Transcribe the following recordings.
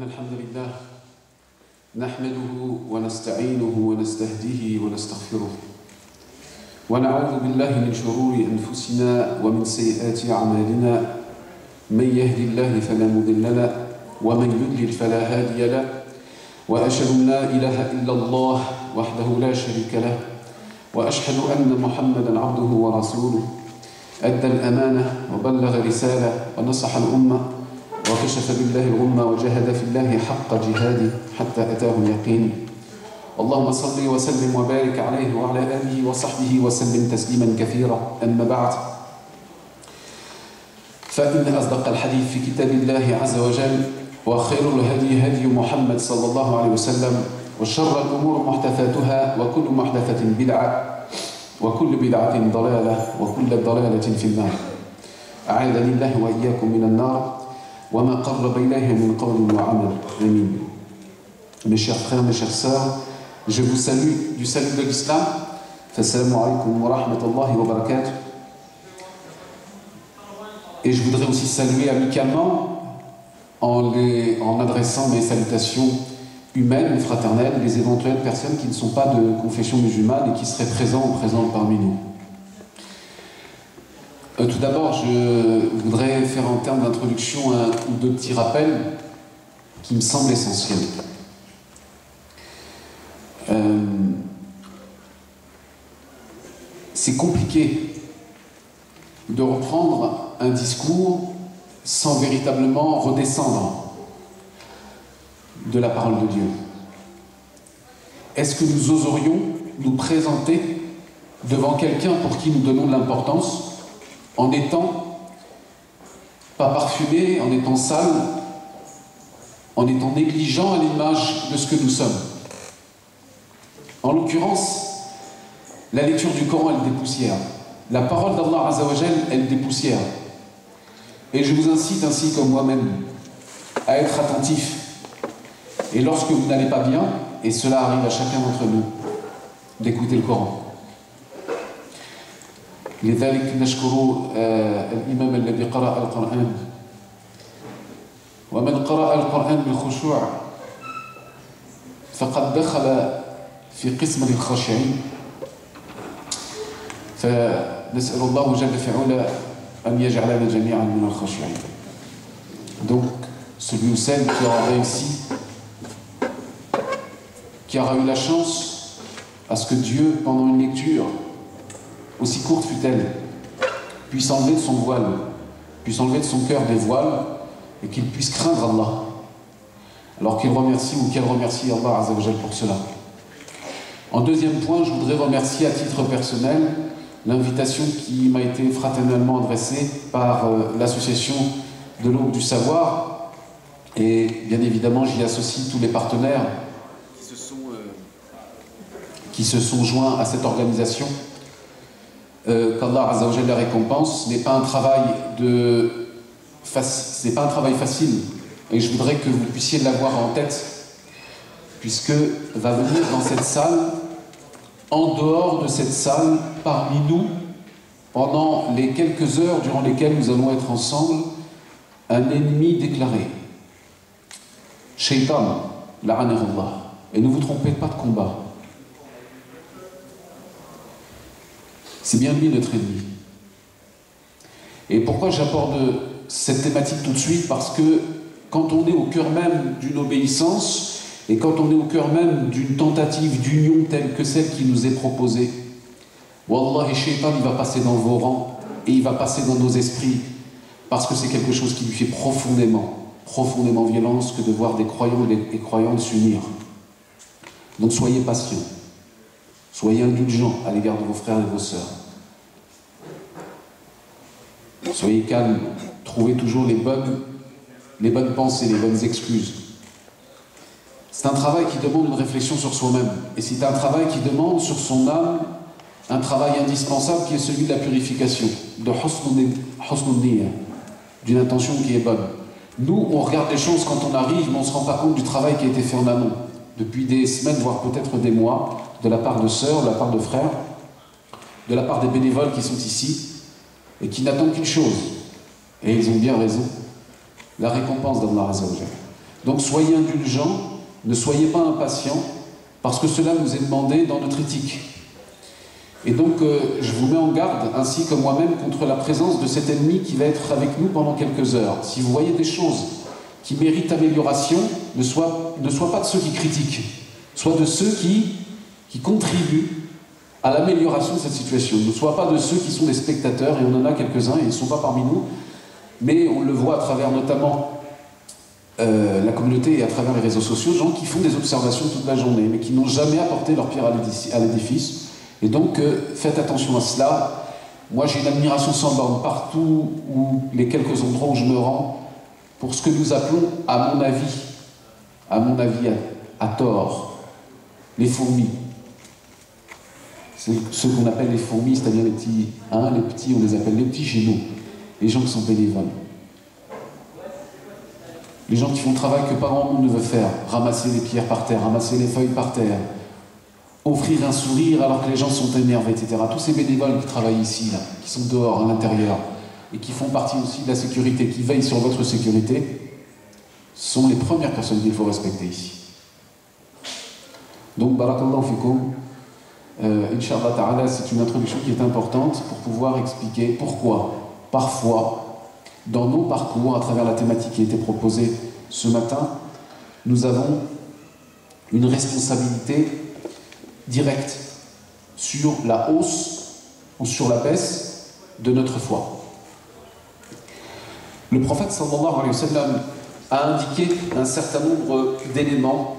الحمد لله نحمده ونستعينه ونستهديه ونستغفره ونعوذ بالله من شرور أنفسنا ومن سيئات أعمالنا من يهد الله فلا مضل له ومن يضلل فلا هادي له وأشهد أن لا إله إلا الله وحده لا شريك له وأشهد أن محمدا عبده ورسوله أدى الأمانة وبلغ رسالة ونصح الأمة وكشف بالله الغمة وجاهد في الله حق جهاده حتى أتاه اليقين اللهم صل وسلم وبارك عليه وعلى آله وصحبه وسلم تسليما كثيرا أما بعد فإن أصدق الحديث في كتاب الله عز وجل وخير الهدي هدي محمد صلى الله عليه وسلم وشر الأمور محدثاتها وكل محدثة بدعة وكل بدعة ضلالة وكل ضلالة في النار أعاذني الله وإياكم من النار وما قرب إليه من قول وعمل آمين. Mes chers frères, mes chères sœurs, je vous salue du salut de l'islam. Assalamu alaikum wa rahmatullahi wa barakatuh. Et je voudrais aussi saluer amicalement en adressant mes salutations humaines, fraternelles, les éventuelles personnes qui ne sont pas de confession musulmane et qui seraient présentes parmi nous. Tout d'abord, je voudrais faire en termes d'introduction un ou deux petits rappels qui me semblent essentiels. C'est compliqué de reprendre un discours sans véritablement redescendre de la parole de Dieu. Est-ce que nous oserions nous présenter devant quelqu'un pour qui nous donnons de l'importance en étant pas parfumé, en étant sale, en étant négligent à l'image de ce que nous sommes? En l'occurrence, la lecture du Coran, elle dépoussière. La parole d'Allah Azza wa Jal, elle dépoussière. Et je vous incite ainsi comme moi-même à être attentif. Et lorsque vous n'allez pas bien, et cela arrive à chacun d'entre nous, d'écouter le Coran. لذلك نشكر الإمام الذي قرأ القرآن ومن قرأ القرآن بالخشوع فقد دخل في قسم الخاشعين فنسأل الله جل في علا أن يجعلنا جميعا من الخاشعين. Donc celui ou celle qui aura réussi, qui aura eu la chance à ce que Dieu, pendant une lecture aussi courte fut-elle, puisse enlever de son voile, puisse enlever de son cœur des voiles et qu'il puisse craindre Allah. Alors qu'il remercie ou qu'elle remercie Allah Azza wa Jal pour cela. En deuxième point, je voudrais remercier à titre personnel l'invitation qui m'a été fraternellement adressée par l'association de l'Aube du Savoir, et bien évidemment j'y associe tous les partenaires qui se sont joints à cette organisation. Qu'Allah Azza wa Jal la récompense. Ce n'est pas un travail facile, et je voudrais que vous puissiez l'avoir en tête, puisque va venir dans cette salle, en dehors de cette salle, parmi nous, pendant les quelques heures durant lesquelles nous allons être ensemble, un ennemi déclaré. Shaitan, la'anahullah. Et ne vous trompez pas de combat. C'est bien lui notre ennemi. Et pourquoi j'aborde cette thématique tout de suite? Parce que quand on est au cœur même d'une obéissance, et quand on est au cœur même d'une tentative d'union telle que celle qui nous est proposée, Wallahi, Shaitan, il va passer dans vos rangs, et il va passer dans nos esprits, parce que c'est quelque chose qui lui fait profondément violence que de voir des croyants et des croyantes s'unir. Donc soyez patients. Soyez indulgents à l'égard de vos frères et vos sœurs. Soyez calmes. Trouvez toujours les bonnes pensées, les bonnes excuses. C'est un travail qui demande une réflexion sur soi-même. Et c'est un travail qui demande sur son âme un travail indispensable qui est celui de la purification, de husnul niyya, d'une intention qui est bonne. Nous, on regarde les choses quand on arrive, mais on ne se rend pas compte du travail qui a été fait en amont, depuis des semaines, voire peut-être des mois, de la part de sœurs, de la part de frères, de la part des bénévoles qui sont ici, et qui n'attendent qu'une chose, et ils ont bien raison, la récompense d'Allah Azza wa Jalla. Donc soyez indulgents, ne soyez pas impatients, parce que cela nous est demandé dans notre éthique. Et donc je vous mets en garde, ainsi que moi-même, contre la présence de cet ennemi qui va être avec nous pendant quelques heures. Si vous voyez des choses qui méritent amélioration, ne sois pas de ceux qui critiquent, sois de ceux qui contribuent à l'amélioration de cette situation. Ne sois pas de ceux qui sont des spectateurs, et on en a quelques-uns, et ils ne sont pas parmi nous, mais on le voit à travers notamment la communauté et à travers les réseaux sociaux, gens qui font des observations toute la journée, mais qui n'ont jamais apporté leur pierre à l'édifice. Et donc, faites attention à cela. Moi, j'ai une admiration sans borne partout où les quelques endroits où je me rends, pour ce que nous appelons, à mon avis à tort, les fourmis. C'est ce qu'on appelle les fourmis, c'est-à-dire les petits, on les appelle les petits chez nous, les gens qui sont bénévoles. Les gens qui font le travail que pas grand monde ne veut faire, ramasser les pierres par terre, ramasser les feuilles par terre, offrir un sourire alors que les gens sont énervés, etc. Tous ces bénévoles qui travaillent ici, là, qui sont dehors, à l'intérieur, et qui font partie aussi de la sécurité, qui veillent sur votre sécurité, sont les premières personnes qu'il faut respecter ici. Donc, barakallahu fikoum, Inch'Allah ta'ala, c'est une introduction qui est importante pour pouvoir expliquer pourquoi, parfois, dans nos parcours, à travers la thématique qui a été proposée ce matin, nous avons une responsabilité directe sur la hausse ou sur la baisse de notre foi. Le prophète sallallahu alayhi wa sallam a indiqué un certain nombre d'éléments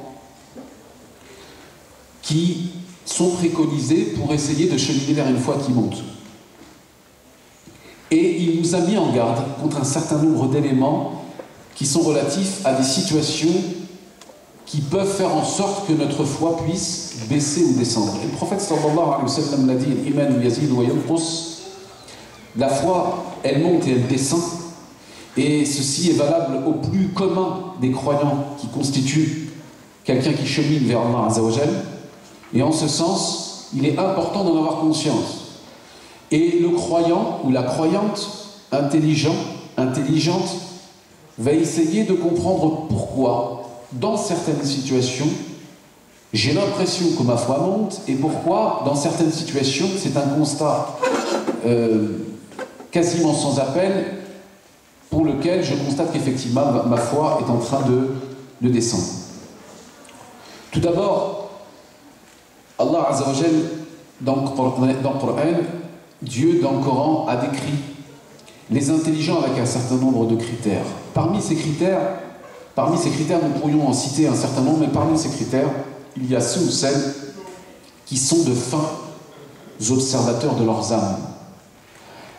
qui sont préconisés pour essayer de cheminer vers une foi qui monte. Et il nous a mis en garde contre un certain nombre d'éléments qui sont relatifs à des situations qui peuvent faire en sorte que notre foi puisse baisser ou descendre. Et le prophète sallallahu alayhi wa sallam l'a dit, l'iman yazid wa yanqus, la foi, elle monte et elle descend, et ceci est valable au plus commun des croyants qui constituent quelqu'un qui chemine vers Allah Azza wa Jal. Et en ce sens, il est important d'en avoir conscience. Et le croyant ou la croyante intelligente va essayer de comprendre pourquoi, dans certaines situations, j'ai l'impression que ma foi monte, et pourquoi, dans certaines situations, c'est un constat quasiment sans appel, pour lequel je constate qu'effectivement ma foi est en train de descendre. Tout d'abord, Allah Azza wa Jal, dans le Coran, Dieu dans le Coran a décrit les intelligents avec un certain nombre de critères. Parmi ces critères, nous pourrions en citer un certain nombre, mais parmi ces critères, il y a ceux ou celles qui sont de fins observateurs de leurs âmes.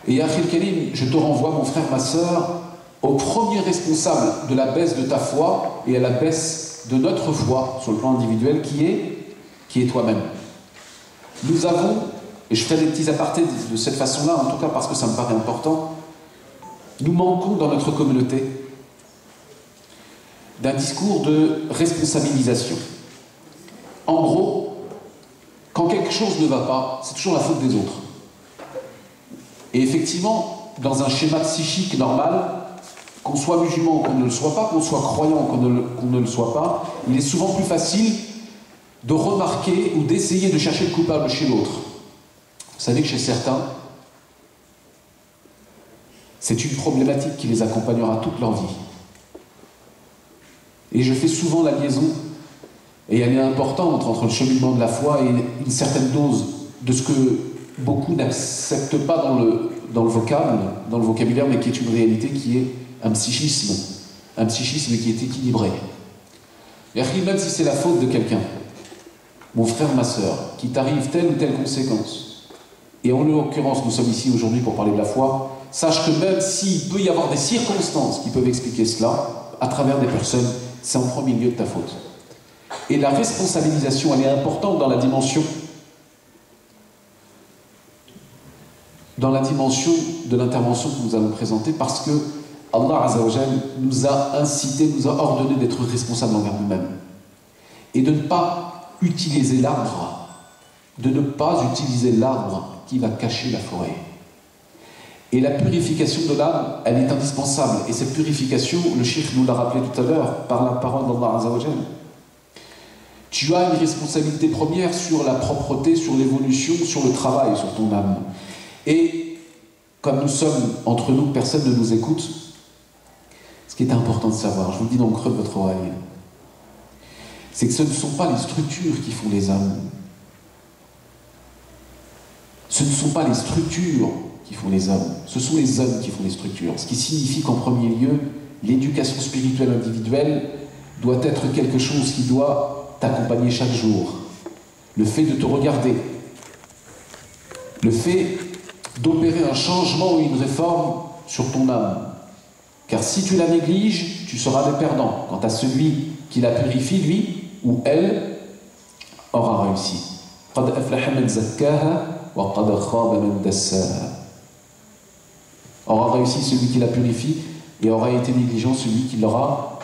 Et Akhil Karim, je te renvoie, mon frère, ma sœur, au premier responsable de la baisse de ta foi et à la baisse de notre foi sur le plan individuel, qui est toi-même. Nous avons, et je ferai des petits apartés de cette façon-là, en tout cas parce que ça me paraît important, nous manquons dans notre communauté d'un discours de responsabilisation. En gros, quand quelque chose ne va pas, c'est toujours la faute des autres. Et effectivement, dans un schéma psychique normal, qu'on soit musulman ou qu'on ne le soit pas, qu'on soit croyant ou qu'on ne le soit pas, il est souvent plus facile de remarquer ou d'essayer de chercher le coupable chez l'autre. Vous savez que chez certains, c'est une problématique qui les accompagnera toute leur vie. Et je fais souvent la liaison, et elle est importante, entre le cheminement de la foi et une certaine dose de ce que beaucoup n'acceptent pas dans le vocabulaire, mais qui est une réalité, qui est un psychisme qui est équilibré. Et même si c'est la faute de quelqu'un, mon frère, ma sœur, qui t'arrive telle ou telle conséquence, et en l'occurrence, nous sommes ici aujourd'hui pour parler de la foi, sache que même s'il peut y avoir des circonstances qui peuvent expliquer cela, à travers des personnes, c'est en premier lieu de ta faute. Et la responsabilisation, elle est importante dans la dimension de l'intervention que nous allons présenter, parce que Allah Azza wa Jal nous a incité, nous a ordonné d'être responsables envers nous-mêmes. Et de ne pas utiliser l'arbre, qui va cacher la forêt. Et la purification de l'âme, elle est indispensable. Et cette purification, le cheikh nous l'a rappelé tout à l'heure, par la parole d'Allah Azza wa Jal. Tu as une responsabilité première sur la propreté, sur l'évolution, sur le travail, sur ton âme. Et comme nous sommes entre nous, personne ne nous écoute, ce qui est important de savoir, je vous le dis dans le creux de votre oreille, c'est que ce ne sont pas les structures qui font les âmes. Ce ne sont pas les structures qui font les hommes, ce sont les hommes qui font les structures. Ce qui signifie qu'en premier lieu, l'éducation spirituelle individuelle doit être quelque chose qui doit t'accompagner chaque jour. Le fait de te regarder, le fait d'opérer un changement ou une réforme sur ton âme. Car si tu la négliges, tu seras le perdant. Quant à celui qui la purifie, lui ou elle aura réussi. قَدْ أَفْلَحَ مَنْ زَكَّاهَا وَقَدْ خَابَ مَنْ دَسَّاهَا. Aura réussi celui qui la purifie et aura été négligent celui qui l'aura,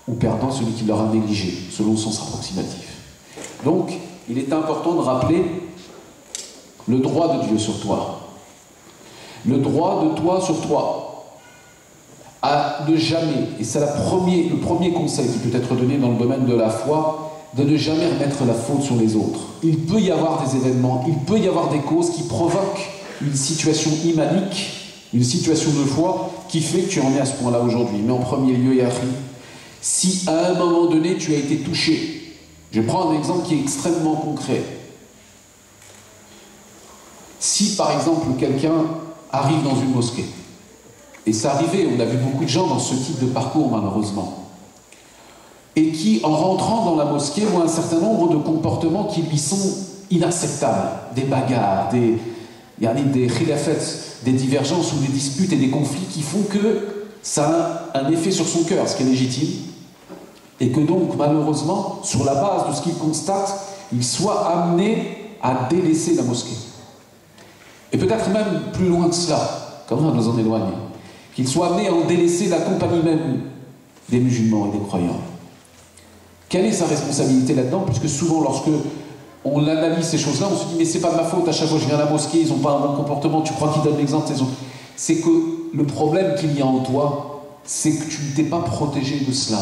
ou perdant celui qui l'aura négligé, selon le sens approximatif. Donc, il est important de rappeler le droit de Dieu sur toi. Le droit de toi sur toi. À ne jamais, et c'est le premier conseil qui peut être donné dans le domaine de la foi, de ne jamais remettre la faute sur les autres. Il peut y avoir des événements, il peut y avoir des causes qui provoquent une situation imanique, une situation de foi qui fait que tu en es à ce point-là aujourd'hui. Mais en premier lieu, Yahri, si à un moment donné tu as été touché, je prends un exemple qui est extrêmement concret. Si par exemple quelqu'un arrive dans une mosquée, et ça arrivait, on a vu beaucoup de gens dans ce type de parcours malheureusement, et qui en rentrant dans la mosquée voient un certain nombre de comportements qui lui sont inacceptables, des bagarres, des khilafets, des divergences ou des disputes et des conflits qui font que ça a un effet sur son cœur, ce qui est légitime, et que donc malheureusement, sur la base de ce qu'il constate, il soit amené à délaisser la mosquée. Et peut-être même plus loin que cela, comme on nous en éloigne, qu'il soit amené à en délaisser la compagnie même des musulmans et des croyants. Quelle est sa responsabilité là-dedans? Puisque souvent, lorsque on analyse ces choses-là, on se dit mais c'est pas de ma faute, à chaque fois que je viens à la mosquée, ils n'ont pas un bon comportement, tu crois qu'ils donnent l'exemple des autres. C'est que le problème qu'il y a en toi, c'est que tu ne t'es pas protégé de cela.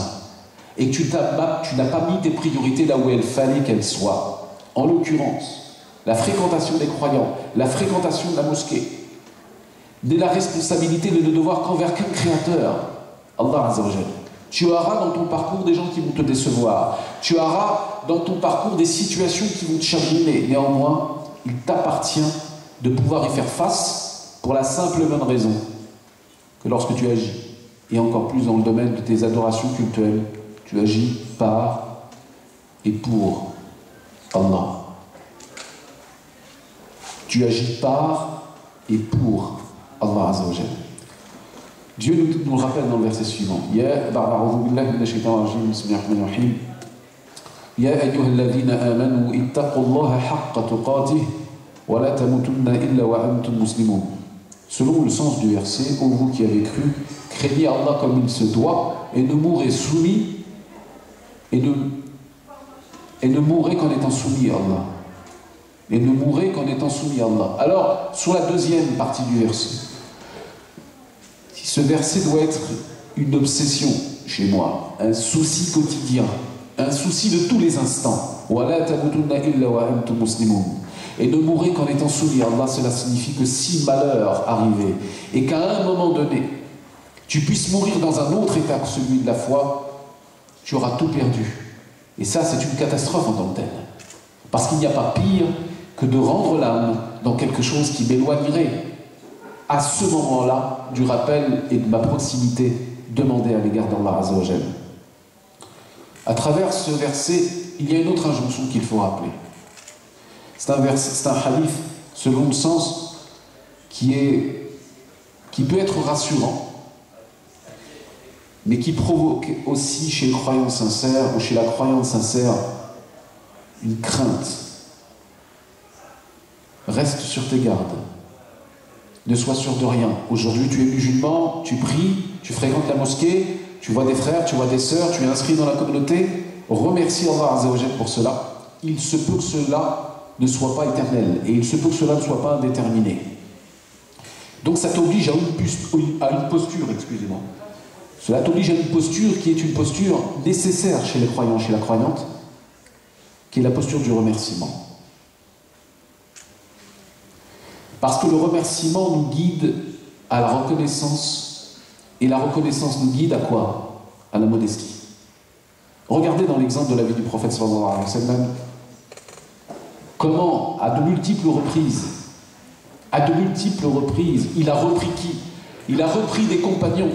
Et que tu n'as pas mis tes priorités là où il fallait qu'elles soient. En l'occurrence, la fréquentation des croyants, la fréquentation de la mosquée, de la responsabilité de ne devoir qu'envers qu'un créateur, Allah Azza wa Jal. Tu auras dans ton parcours des gens qui vont te décevoir. Tu auras dans ton parcours des situations qui vont te chagriner. Néanmoins, il t'appartient de pouvoir y faire face pour la simple et bonne raison que lorsque tu agis, et encore plus dans le domaine de tes adorations cultuelles, tu agis par et pour Allah. Tu agis par et pour Allah Azza wa Jal. Dieu nous rappelle dans le verset suivant. Ya ayyuhalladhina amanu ittaqullaha haqqa tuqatih wa la tamutunna illa wa antum muslimun. Selon le sens du verset, ô vous qui avez cru, craignez Allah comme il se doit et ne mourrez soumis et ne mourrez qu'en étant soumis à Allah. Et ne mourrez qu'en étant soumis à Allah. Alors, sur la deuxième partie du verset, ce verset doit être une obsession chez moi, un souci quotidien, un souci de tous les instants. Et ne mourrez qu'en étant soumis à Allah, cela signifie que si malheur arrivait et qu'à un moment donné, tu puisses mourir dans un autre état que celui de la foi, tu auras tout perdu. Et ça, c'est une catastrophe en tant que telle. Parce qu'il n'y a pas pire que de rendre l'âme dans quelque chose qui m'éloignerait à ce moment-là du rappel et de ma proximité demandée à l'égard d'Allah Azza wa Jal. À travers ce verset, il y a une autre injonction qu'il faut rappeler. C'est un hadith, selon le sens, qui peut être rassurant, mais qui provoque aussi chez le croyant sincère ou chez la croyante sincère une crainte. Reste sur tes gardes. Ne sois sûr de rien. Aujourd'hui, tu es musulman, tu pries, tu fréquentes la mosquée, tu vois des frères, tu vois des sœurs, tu es inscrit dans la communauté. Remercie Allah Azza wa Jal pour cela. Il se peut que cela ne soit pas éternel et il se peut que cela ne soit pas indéterminé. Donc ça t'oblige à une posture, excusez-moi. Cela t'oblige à une posture qui est une posture nécessaire chez les croyants, chez la croyante, qui est la posture du remerciement. Parce que le remerciement nous guide à la reconnaissance, et la reconnaissance nous guide à quoi? À la modestie. Regardez dans l'exemple de la vie du prophète sallallahu alayhi wa sallam, comment, à de multiples reprises, il a repris qui? Il a repris des compagnons,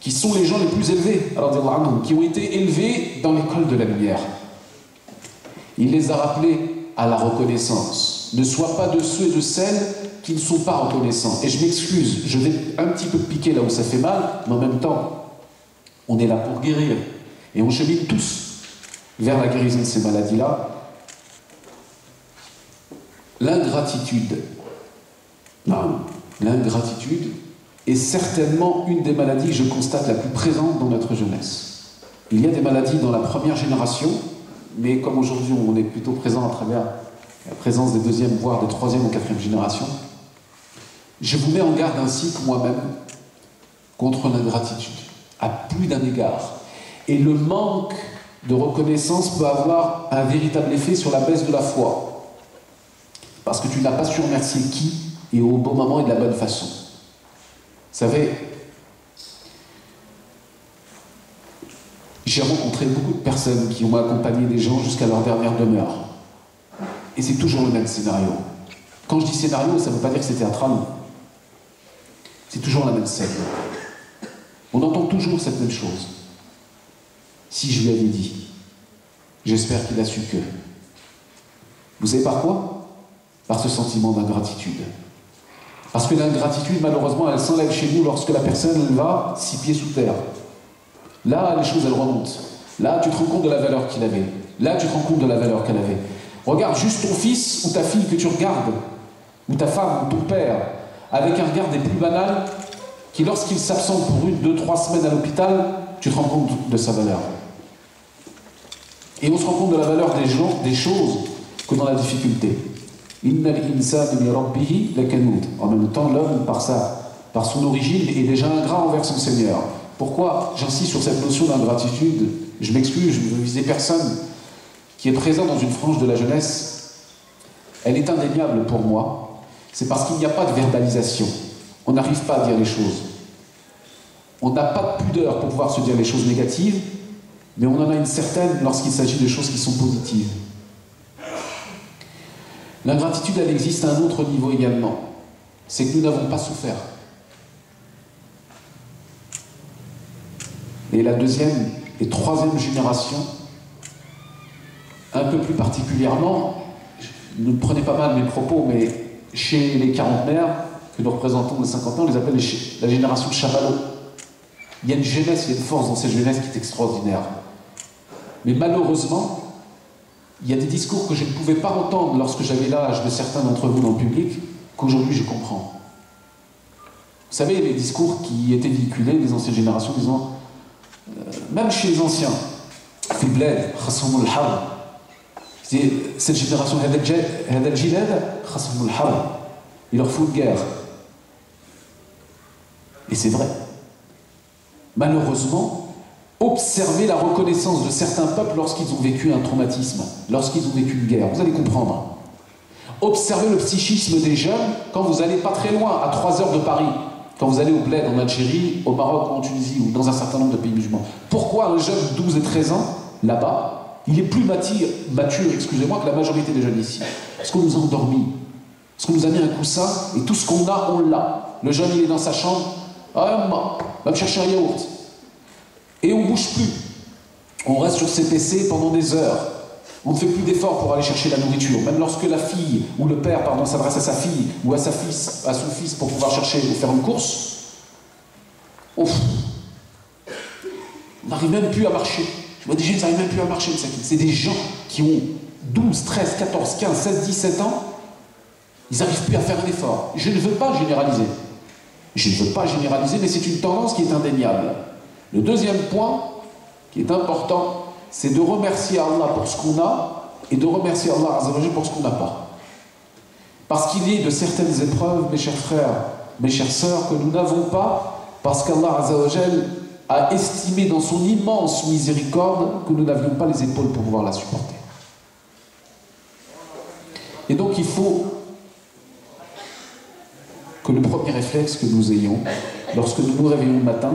qui sont les gens les plus élevés, qui ont été élevés dans l'école de la lumière. Il les a rappelés à la reconnaissance. Ne sois pas de ceux et de celles qui ne sont pas reconnaissants. Et je m'excuse, je vais un petit peu piquer là où ça fait mal, mais en même temps, on est là pour guérir. Et on chemine tous vers la guérison de ces maladies-là. L'ingratitude est certainement une des maladies, je constate, la plus présente dans notre jeunesse. Il y a des maladies dans la première génération, mais comme aujourd'hui on est plutôt présent à travers la présence des deuxième, voire des troisième ou quatrième générations, je vous mets en garde ainsi que moi-même contre l'ingratitude, à plus d'un égard. Et le manque de reconnaissance peut avoir un véritable effet sur la baisse de la foi. Parce que tu n'as pas su remercier qui, et au bon moment et de la bonne façon. Vous savez, j'ai rencontré beaucoup de personnes qui ont accompagné des gens jusqu'à leur dernière demeure. Et c'est toujours le même scénario. Quand je dis scénario, ça ne veut pas dire que c'est théâtral. C'est toujours la même scène. On entend toujours cette même chose. Si je lui avais dit, j'espère qu'il a su que. Vous savez par quoi? Par ce sentiment d'ingratitude. Parce que l'ingratitude, malheureusement, elle s'enlève chez nous lorsque la personne elle va 6 pieds sous terre. Là, les choses, elles remontent. Là, tu te rends compte de la valeur qu'il avait. Là, tu te rends compte de la valeur qu'elle avait. Regarde juste ton fils ou ta fille que tu regardes, ou ta femme, ou ton père, avec un regard des plus banals, qui lorsqu'il s'absente pour 1, 2, 3 semaines à l'hôpital, tu te rends compte de sa valeur. Et on se rend compte de la valeur des gens, des choses, que dans la difficulté. En même temps, l'homme, par son origine, est déjà ingrat envers son Seigneur. Pourquoi j'insiste sur cette notion d'ingratitude? Je m'excuse, je ne veux viser personne qui est présent dans une frange de la jeunesse. Elle est indéniable pour moi. C'est parce qu'il n'y a pas de verbalisation. On n'arrive pas à dire les choses. On n'a pas de pudeur pour pouvoir se dire les choses négatives, mais on en a une certaine lorsqu'il s'agit de choses qui sont positives. L'ingratitude, elle existe à un autre niveau également. C'est que nous n'avons pas souffert. Et la deuxième et troisième génération, un peu plus particulièrement, ne prenez pas mal mes propos, mais chez les quarantenaires, que nous représentons les cinquantenaires, on les appelle la génération chamallow. Il y a une jeunesse, il y a une force dans cette jeunesse qui est extraordinaire. Mais malheureusement, il y a des discours que je ne pouvais pas entendre lorsque j'avais l'âge de certains d'entre vous dans le public, qu'aujourd'hui je comprends. Vous savez, les discours qui étaient véhiculés des anciennes générations disant, même chez les anciens, cette génération, il leur faut une guerre. Et c'est vrai. Malheureusement, observez la reconnaissance de certains peuples lorsqu'ils ont vécu un traumatisme, lorsqu'ils ont vécu une guerre. Vous allez comprendre. Observez le psychisme des jeunes quand vous allez pas très loin, à 3 heures de Paris. Quand vous allez au Bled, en Algérie, au Maroc, en Tunisie, ou dans un certain nombre de pays musulmans. Pourquoi un jeune de 12 et 13 ans, là-bas, il est plus mature, excusez-moi, que la majorité des jeunes ici? Parce qu'on nous a endormis. Parce qu'on nous a mis un coussin, et tout ce qu'on a, on l'a. Le jeune, il est dans sa chambre. Ah, va me chercher un yaourt. Et on ne bouge plus. On reste sur ses PC pendant des heures. On ne fait plus d'efforts pour aller chercher la nourriture. Même lorsque la fille, ou le père, pardon, s'adresse à sa fille, ou à son fils pour pouvoir chercher ou faire une course, on n'arrive même plus à marcher. Je vois des jeunes qui n'arrivent même plus à marcher. C'est des gens qui ont 12, 13, 14, 15, 16, 17 ans. Ils n'arrivent plus à faire un effort. Je ne veux pas généraliser. Je ne veux pas généraliser, mais c'est une tendance qui est indéniable. Le deuxième point, qui est important, c'est de remercier Allah pour ce qu'on a et de remercier Allah Azza wa Jalla pour ce qu'on n'a pas. Parce qu'il y a de certaines épreuves, mes chers frères, mes chères sœurs, que nous n'avons pas parce qu'Allah Azzawajal a estimé dans son immense miséricorde que nous n'avions pas les épaules pour pouvoir la supporter. Et donc il faut que le premier réflexe que nous ayons, lorsque nous nous réveillons le matin,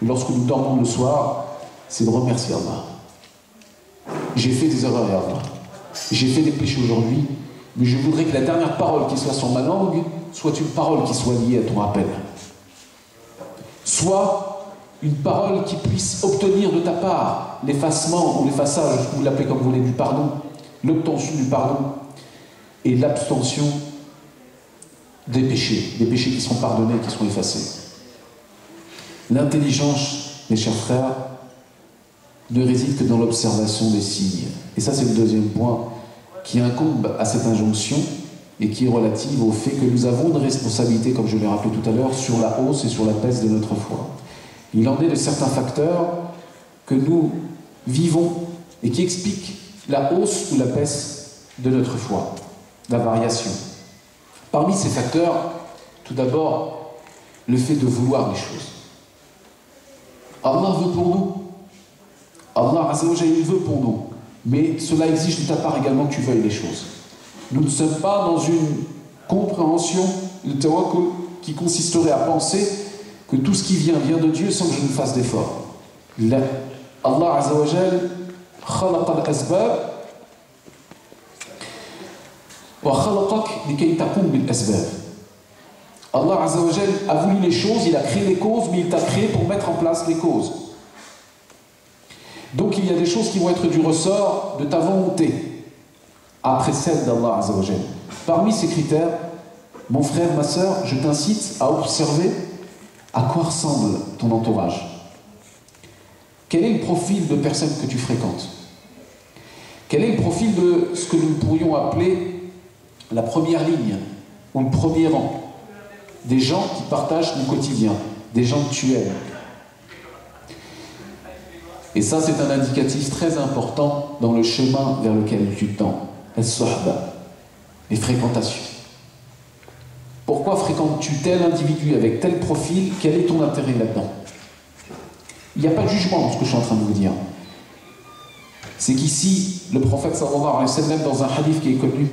lorsque nous dormons le soir, c'est de remercier Allah. J'ai fait des erreurs, ya Allah. J'ai fait des péchés aujourd'hui, mais je voudrais que la dernière parole qui soit sur ma langue soit une parole qui soit liée à ton rappel. Soit une parole qui puisse obtenir de ta part l'effacement ou l'effaçage, vous l'appelez comme vous voulez, du pardon, l'obtention du pardon et l'abstention des péchés qui seront pardonnés, qui seront effacés. L'intelligence, mes chers frères, ne réside que dans l'observation des signes. Et ça, c'est le deuxième point qui incombe à cette injonction et qui est relative au fait que nous avons une responsabilité, comme je l'ai rappelé tout à l'heure, sur la hausse et sur la baisse de notre foi. Il en est de certains facteurs que nous vivons et qui expliquent la hausse ou la baisse de notre foi, la variation. Parmi ces facteurs, tout d'abord, le fait de vouloir les choses. Allah veut pour nous. Allah Azzawajal, il veut pour nous. Mais cela exige de ta part également que tu veuilles les choses. Nous ne sommes pas dans une compréhension, le tawakkul, qui consisterait à penser que tout ce qui vient de Dieu sans que je ne fasse d'effort. Allah Azzawajal khalaqa al-asbab wa khalaqak likay taqum bil asbab. Allah Azzawajal a voulu les choses, il a créé les causes, mais il t'a créé pour mettre en place les causes. Donc il y a des choses qui vont être du ressort de ta volonté après celle d'Allah Azzawajal. Parmi ces critères, mon frère, ma sœur, je t'incite à observer à quoi ressemble ton entourage. Quel est le profil de personnes que tu fréquentes? Quel est le profil de ce que nous pourrions appeler la première ligne ou le premier rang? Des gens qui partagent ton quotidien, des gens que tu aimes. Et ça, c'est un indicatif très important dans le chemin vers lequel tu tends. As-sohba, les fréquentations. Pourquoi fréquentes-tu tel individu avec tel profil? Quel est ton intérêt là-dedans? Il n'y a pas de jugement dans ce que je suis en train de vous dire. C'est qu'ici, le prophète sallallahu alayhi wa sallam, dans un hadith qui est connu,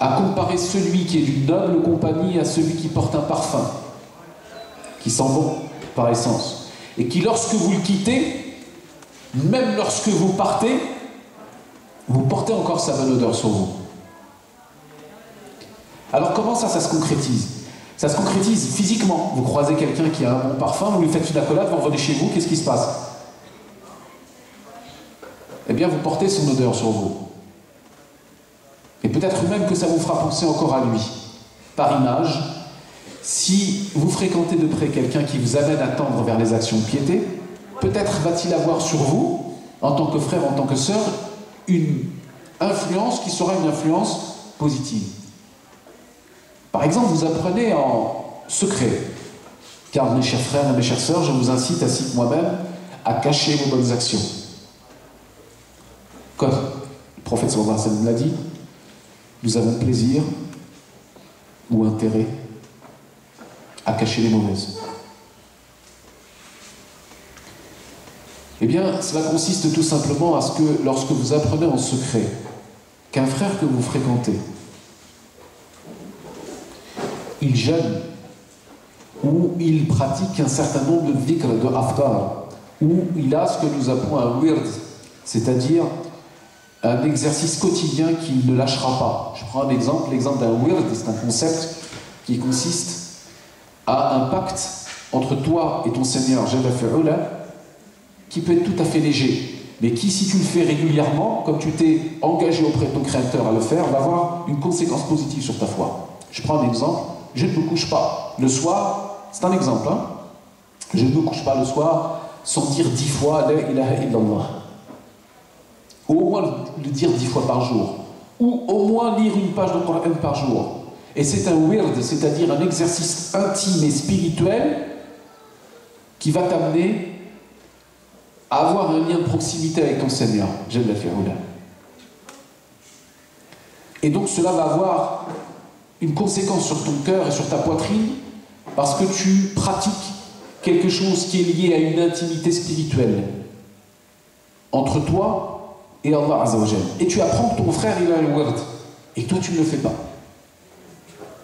a comparé celui qui est d'une noble compagnie à celui qui porte un parfum, qui sent bon par essence, et qui, lorsque vous le quittez, même lorsque vous partez, vous portez encore sa bonne odeur sur vous. Alors comment ça se concrétise? Ça se concrétise physiquement. Vous croisez quelqu'un qui a un bon parfum, vous lui faites une accolade, vous revenez chez vous, qu'est-ce qui se passe? Eh bien, vous portez son odeur sur vous. Et peut-être même que ça vous fera penser encore à lui. Par image, si vous fréquentez de près quelqu'un qui vous amène à tendre vers les actions de piété, peut-être va-t-il avoir sur vous, en tant que frère, en tant que sœur, une influence qui sera une influence positive. Par exemple, vous apprenez en secret, car mes chers frères et mes chères sœurs, je vous incite, ainsi que moi-même, à cacher vos bonnes actions. Comme le prophète sallallahu alayhi wa sallam l'a dit, nous avons plaisir ou intérêt à cacher les mauvaises. Eh bien, cela consiste tout simplement à ce que, lorsque vous apprenez en secret qu'un frère que vous fréquentez, il jeûne, ou il pratique un certain nombre de dhikr, de aftar, ou il a ce que nous appelons un wird, c'est-à-dire un exercice quotidien qu'il ne lâchera pas. Je prends un exemple, l'exemple d'un wird, c'est un concept qui consiste à un pacte entre toi et ton Seigneur, Jalla fi'ula, qui peut être tout à fait léger, mais qui, si tu le fais régulièrement, comme tu t'es engagé auprès de ton Créateur à le faire, va avoir une conséquence positive sur ta foi. Je prends un exemple, je ne me couche pas le soir, c'est un exemple, hein? Je ne me couche pas le soir sans dire 10 fois La ilaha illallah. Ou au moins le dire 10 fois par jour, ou au moins lire une page de Coran par jour. Et c'est un wird, c'est-à-dire un exercice intime et spirituel qui va t'amener à avoir un lien de proximité avec ton Seigneur, Jalla fi'ula. Et donc cela va avoir une conséquence sur ton cœur et sur ta poitrine parce que tu pratiques quelque chose qui est lié à une intimité spirituelle entre toi et Allah Azza wa Jal. Et tu apprends que ton frère il a le wird et que toi tu ne le fais pas.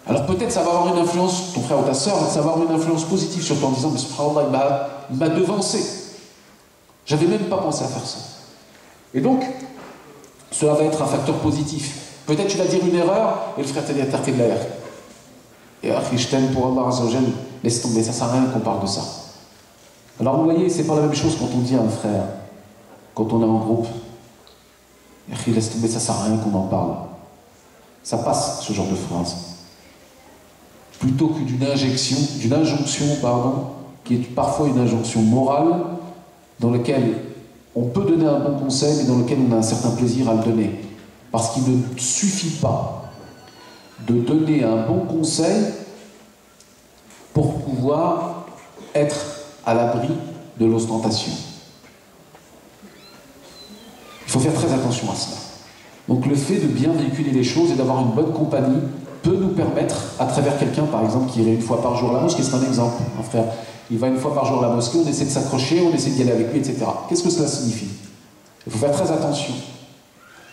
Alors peut-être ça va avoir une influence, ton frère ou ta soeur, ça va avoir une influence positive sur toi en disant mais subhanallah, il m'a devancé. J'avais même pas pensé à faire ça. Et donc, cela va être un facteur positif. Peut-être tu vas dire une erreur et le frère t'a dit à de l'air. Et akhi, je t'aime pour Allah Azza wa Jal, laisse tomber, ça sert à rien qu'on parle de ça. Alors vous voyez, c'est pas la même chose quand on dit à un frère, quand on est en groupe. Akhi, laisse tomber, ça sert à rien qu'on en parle. Ça passe, ce genre de phrase. Plutôt que d'une injonction, qui est parfois une injonction morale, dans laquelle on peut donner un bon conseil, mais dans lequel on a un certain plaisir à le donner. Parce qu'il ne suffit pas de donner un bon conseil pour pouvoir être à l'abri de l'ostentation. Il faut faire très attention à cela. Donc le fait de bien véhiculer les choses et d'avoir une bonne compagnie peut nous permettre, à travers quelqu'un par exemple qui irait une fois par jour à la mosquée, c'est un exemple, un frère, il va une fois par jour à la mosquée, on essaie de s'accrocher, on essaie d'y aller avec lui, etc. Qu'est-ce que cela signifie? Il faut faire très attention.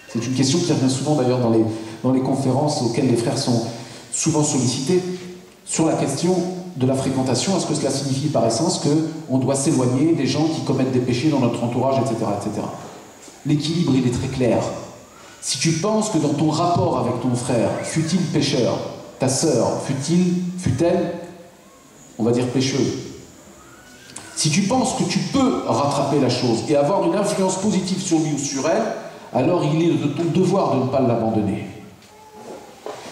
C'est une question qui revient souvent d'ailleurs dans les conférences auxquelles les frères sont souvent sollicités, sur la question de la fréquentation. Est-ce que cela signifie par essence qu'on doit s'éloigner des gens qui commettent des péchés dans notre entourage, etc. etc. L'équilibre, il est très clair. Si tu penses que dans ton rapport avec ton frère, fût-il pécheur, ta sœur, fût-elle, on va dire pécheuse, si tu penses que tu peux rattraper la chose et avoir une influence positive sur lui ou sur elle, alors il est de ton devoir de ne pas l'abandonner.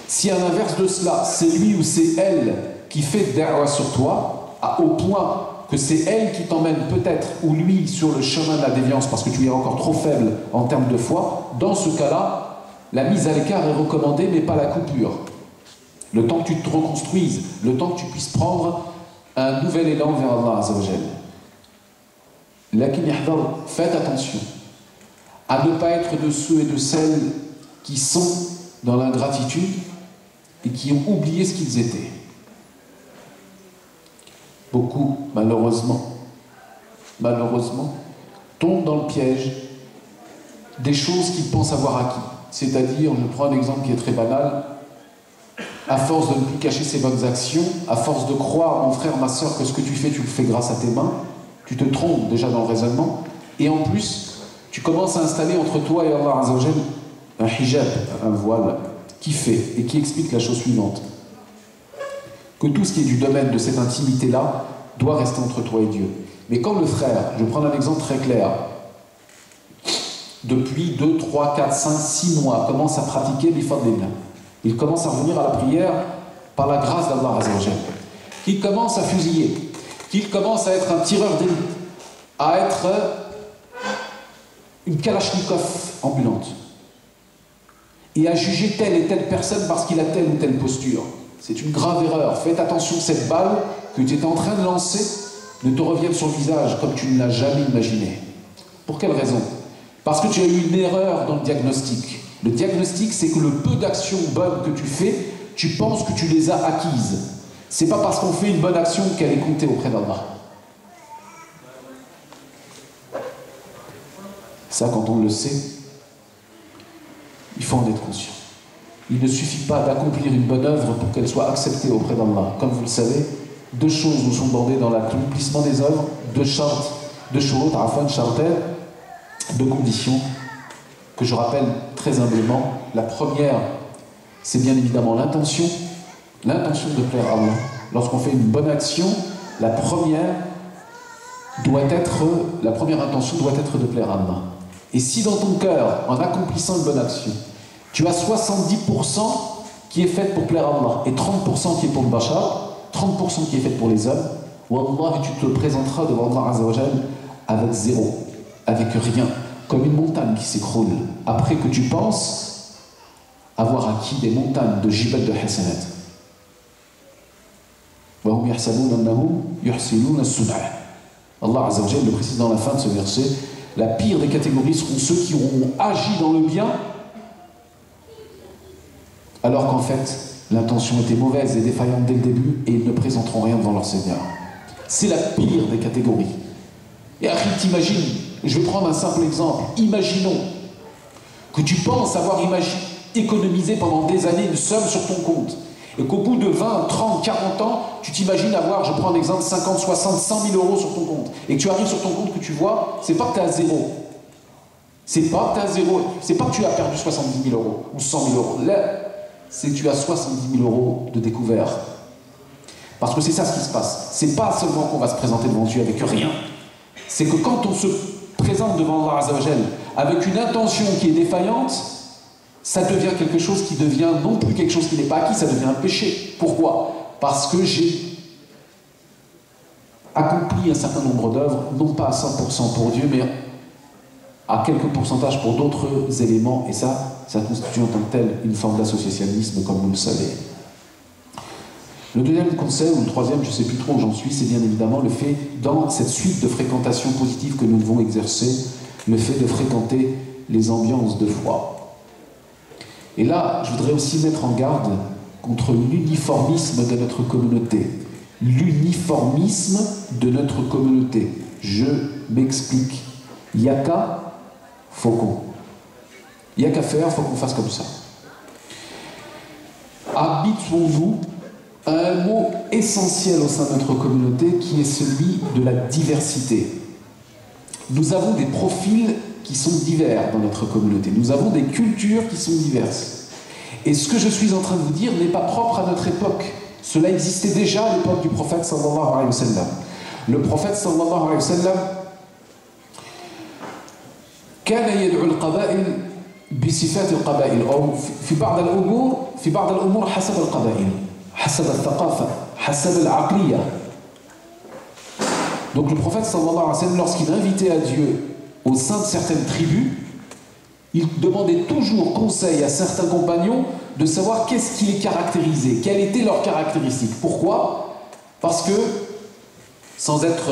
Si à l'inverse de cela, c'est lui ou c'est elle qui fait da'wa sur toi, au point que c'est elle qui t'emmène peut-être, ou lui, sur le chemin de la déviance parce que tu es encore trop faible en termes de foi, dans ce cas-là, la mise à l'écart est recommandée, mais pas la coupure. Le temps que tu te reconstruises, le temps que tu puisses prendre un nouvel élan vers Allah Azza wa Jal. Lakin yahdar, faites attention à ne pas être de ceux et de celles qui sont dans l'ingratitude et qui ont oublié ce qu'ils étaient. Beaucoup, malheureusement, tombent dans le piège des choses qu'ils pensent avoir acquis. C'est-à-dire, je prends un exemple qui est très banal, à force de ne plus cacher ses bonnes actions, à force de croire, mon frère, ma soeur, que ce que tu le fais grâce à tes mains, tu te trompes déjà dans le raisonnement, et en plus, tu commences à installer entre toi et Allah Azza wa Jal un hijab, un voile, qui fait et qui explique la chose suivante. Que tout ce qui est du domaine de cette intimité-là doit rester entre toi et Dieu. Mais quand le frère, je prends un exemple très clair, depuis 2, 3, 4, 5, 6 mois, commence à pratiquer l'ifadlillah, il commence à revenir à la prière par la grâce d'Allah Azza wa Jal, qu'il commence à fusiller, qu'il commence à être un tireur d'élite, à être une kalachnikov ambulante, et à juger telle et telle personne parce qu'il a telle ou telle posture. C'est une grave erreur. Faites attention que cette balle que tu étais en train de lancer ne te revienne sur le visage comme tu ne l'as jamais imaginé. Pour quelle raison? Parce que tu as eu une erreur dans le diagnostic. Le diagnostic, c'est que le peu d'actions bonnes que tu fais, tu penses que tu les as acquises. C'est pas parce qu'on fait une bonne action qu'elle est comptée auprès d'Allah. Ça, quand on le sait, il faut en être conscient. Il ne suffit pas d'accomplir une bonne œuvre pour qu'elle soit acceptée auprès d'Allah. Comme vous le savez, 2 choses nous sont bordées dans l'accomplissement des œuvres, 2 conditions que je rappelle très humblement. La première, c'est bien évidemment l'intention de plaire à Allah. Lorsqu'on fait une bonne action, la première intention doit être de plaire à Allah. Et si dans ton cœur, en accomplissant une bonne action, tu as 70% qui est faite pour plaire à Allah et 30% qui est pour le bashar, 30% qui est faite pour les hommes, wallah, tu te présenteras devant Allah Azza wa Jal avec zéro, avec rien, comme une montagne qui s'écroule, après que tu penses avoir acquis des montagnes de jibal de hasanat. Allah Azza wa Jal le précise dans la fin de ce verset, la pire des catégories seront ceux qui auront agi dans le bien, alors qu'en fait, L'intention était mauvaise et défaillante dès le début et ils ne présenteront rien devant leur Seigneur. C'est la pire des catégories. Et après, t'imagines, je vais prendre un simple exemple. Imaginons que tu penses avoir économisé pendant des années une somme sur ton compte et qu'au bout de 20, 30, 40 ans, tu t'imagines avoir, je prends un exemple, 50, 60, 100 000 euros sur ton compte et que tu arrives sur ton compte que tu vois, c'est pas que tu es à zéro. C'est pas que tu es à zéro. C'est pas que tu as perdu 70 000 euros ou 100 000 euros. Là, c'est que tu as 70 000 euros de découvert. Parce que c'est ça ce qui se passe. C'est pas seulement qu'on va se présenter devant Dieu avec rien. C'est que quand on se présente devant Allah Azzawajal avec une intention qui est défaillante, ça devient quelque chose qui devient non plus quelque chose qui n'est pas acquis, ça devient un péché. Pourquoi? Parce que j'ai accompli un certain nombre d'œuvres, non pas à 100% pour Dieu, mais à quelques pourcentages pour d'autres éléments, et ça constitue en tant que tel une forme d'associationnisme, comme vous le savez. Le deuxième conseil, ou le troisième, je ne sais plus trop où j'en suis, c'est bien évidemment le fait, dans cette suite de fréquentation positive que nous devons exercer, le fait de fréquenter les ambiances de foi. Et là, je voudrais aussi mettre en garde contre l'uniformisme de notre communauté. L'uniformisme de notre communauté. Je m'explique. Yaka, faut qu'on. Il n'y a qu'à faire, faut qu'on fasse comme ça. Habituons-nous à un mot essentiel au sein de notre communauté qui est celui de la diversité. Nous avons des profils qui sont divers dans notre communauté. Nous avons des cultures qui sont diverses. Et ce que je suis en train de vous dire n'est pas propre à notre époque. Cela existait déjà à l'époque du prophète sallallahu alayhi wa sallam. Le prophète sallallahu alayhi wa sallam كان يدعو القبائل بصفات القبائل أو في بعض الأمور حسب القبائل حسب الثقافة حسب العقلية. Donc le prophète sallallahu alayhi wa sallam, lorsqu'il invitait à Dieu au sein de certaines tribus, il demandait toujours conseil à certains compagnons de savoir qu'est-ce qui les caractérisait, quelles étaient leurs caractéristiques. Pourquoi? Parce que, sans être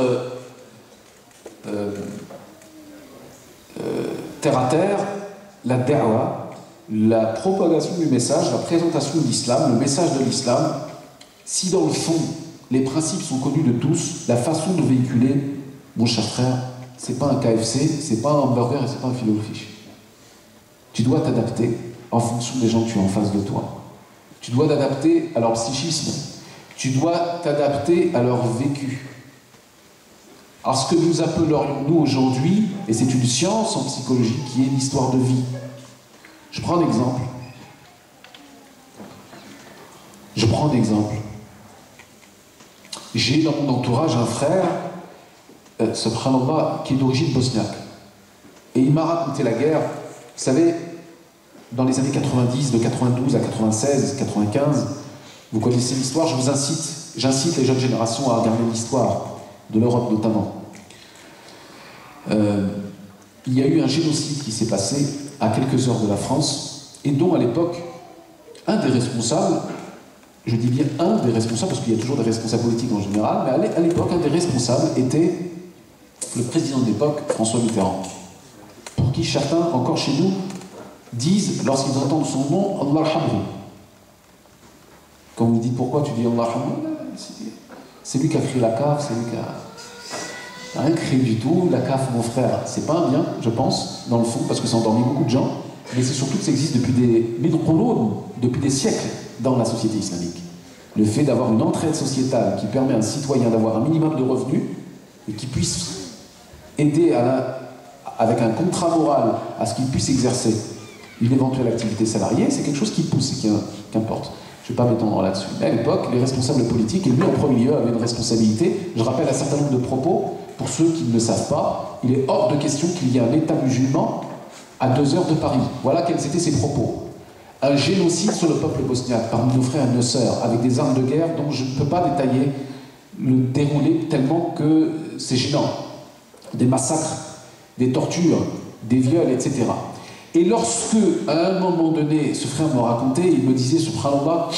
terre à terre, la da'wa, la propagation du message, la présentation de l'islam, le message de l'islam, si dans le fond, les principes sont connus de tous, la façon de véhiculer, mon cher frère, c'est pas un KFC, c'est pas un hamburger et c'est pas un filet au fish. Tu dois t'adapter en fonction des gens que tu as en face de toi. Tu dois t'adapter à leur psychisme. Tu dois t'adapter à leur vécu. Alors ce que nous appellerions nous aujourd'hui, et c'est une science en psychologie qui est l'histoire de vie. Je prends un exemple. J'ai dans mon entourage un frère, subhanallah, qui est d'origine bosniaque. Et il m'a raconté la guerre, vous savez, dans les années 90, de 92 à 96, 95, vous connaissez l'histoire, j'incite les jeunes générations à regarder l'histoire de l'Europe notamment. Il y a eu un génocide qui s'est passé à quelques heures de la France, et dont à l'époque, un des responsables, je dis bien un des responsables, parce qu'il y a toujours des responsables politiques en général, mais à l'époque, un des responsables était le président de l'époque, François Mitterrand, pour qui certains, encore chez nous, disent, lorsqu'ils entendent son nom, Allah Hamrou. Quand vous dites pourquoi, tu dis Allah Hamrou, c'est lui qui a créé la CAF, c'est lui qui a rien créé du tout. La CAF, mon frère, c'est pas un bien, je pense, dans le fond, parce que ça endormit beaucoup de gens, mais c'est surtout que ça existe depuis des siècles dans la société islamique. Le fait d'avoir une entraide sociétale qui permet à un citoyen d'avoir un minimum de revenus et qui puisse aider avec un contrat moral à ce qu'il puisse exercer une éventuelle activité salariée, c'est quelque chose qui pousse et qui importe. Je ne vais pas m'étendre là-dessus. Mais à l'époque, les responsables politiques, et lui en premier lieu, avaient une responsabilité. Je rappelle un certain nombre de propos, pour ceux qui ne le savent pas, il est hors de question qu'il y ait un État musulman à 2 heures de Paris. Voilà quels étaient ses propos. Un génocide sur le peuple bosniaque, parmi nos frères et nos sœurs, avec des armes de guerre dont je ne peux pas détailler le déroulé tellement que c'est gênant. Des massacres, des tortures, des viols, etc. Et lorsque, à un moment donné, ce frère me racontait, il me disait, subhanallah,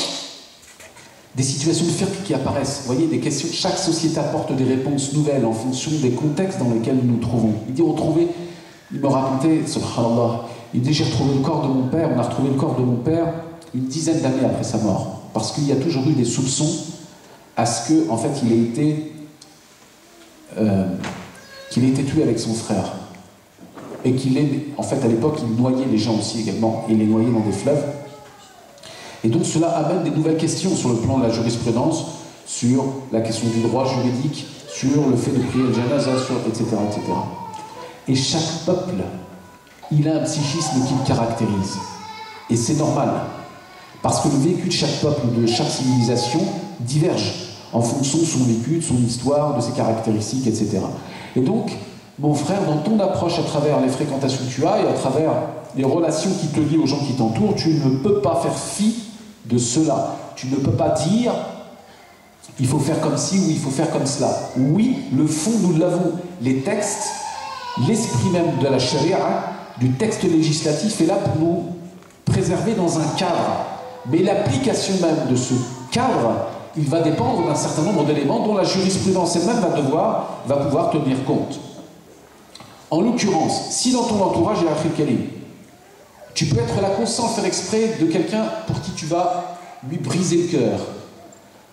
des situations de firq qui apparaissent, vous voyez, des questions, chaque société apporte des réponses nouvelles en fonction des contextes dans lesquels nous nous trouvons. Il dit, il me racontait, subhanallah, il dit, j'ai retrouvé le corps de mon père, on a retrouvé le corps de mon père une dizaine d'années après sa mort. Parce qu'il y a toujours eu des soupçons à ce que, en fait, qu'il ait été tué avec son frère. Et en fait, à l'époque, il noyait les gens aussi également, et il les noyait dans des fleuves. Et donc cela amène des nouvelles questions sur le plan de la jurisprudence, sur la question du droit juridique, sur le fait de prier le janaza, etc., etc. Et chaque peuple, il a un psychisme qui le caractérise. Et c'est normal. Parce que le vécu de chaque peuple, de chaque civilisation, diverge en fonction de son vécu, de son histoire, de ses caractéristiques, etc. Et donc, mon frère, dans ton approche à travers les fréquentations que tu as et à travers les relations qui te lient aux gens qui t'entourent, tu ne peux pas faire fi de cela. Tu ne peux pas dire il faut faire comme ci ou il faut faire comme cela. Oui, le fond, nous l'avons. Les textes, l'esprit même de la charia, du texte législatif est là pour nous préserver dans un cadre. Mais l'application même de ce cadre, il va dépendre d'un certain nombre d'éléments dont la jurisprudence elle-même va pouvoir tenir compte. En l'occurrence, si dans ton entourage il y a Akhil Karim, tu peux être là conscient, faire exprès de quelqu'un pour qui tu vas lui briser le cœur,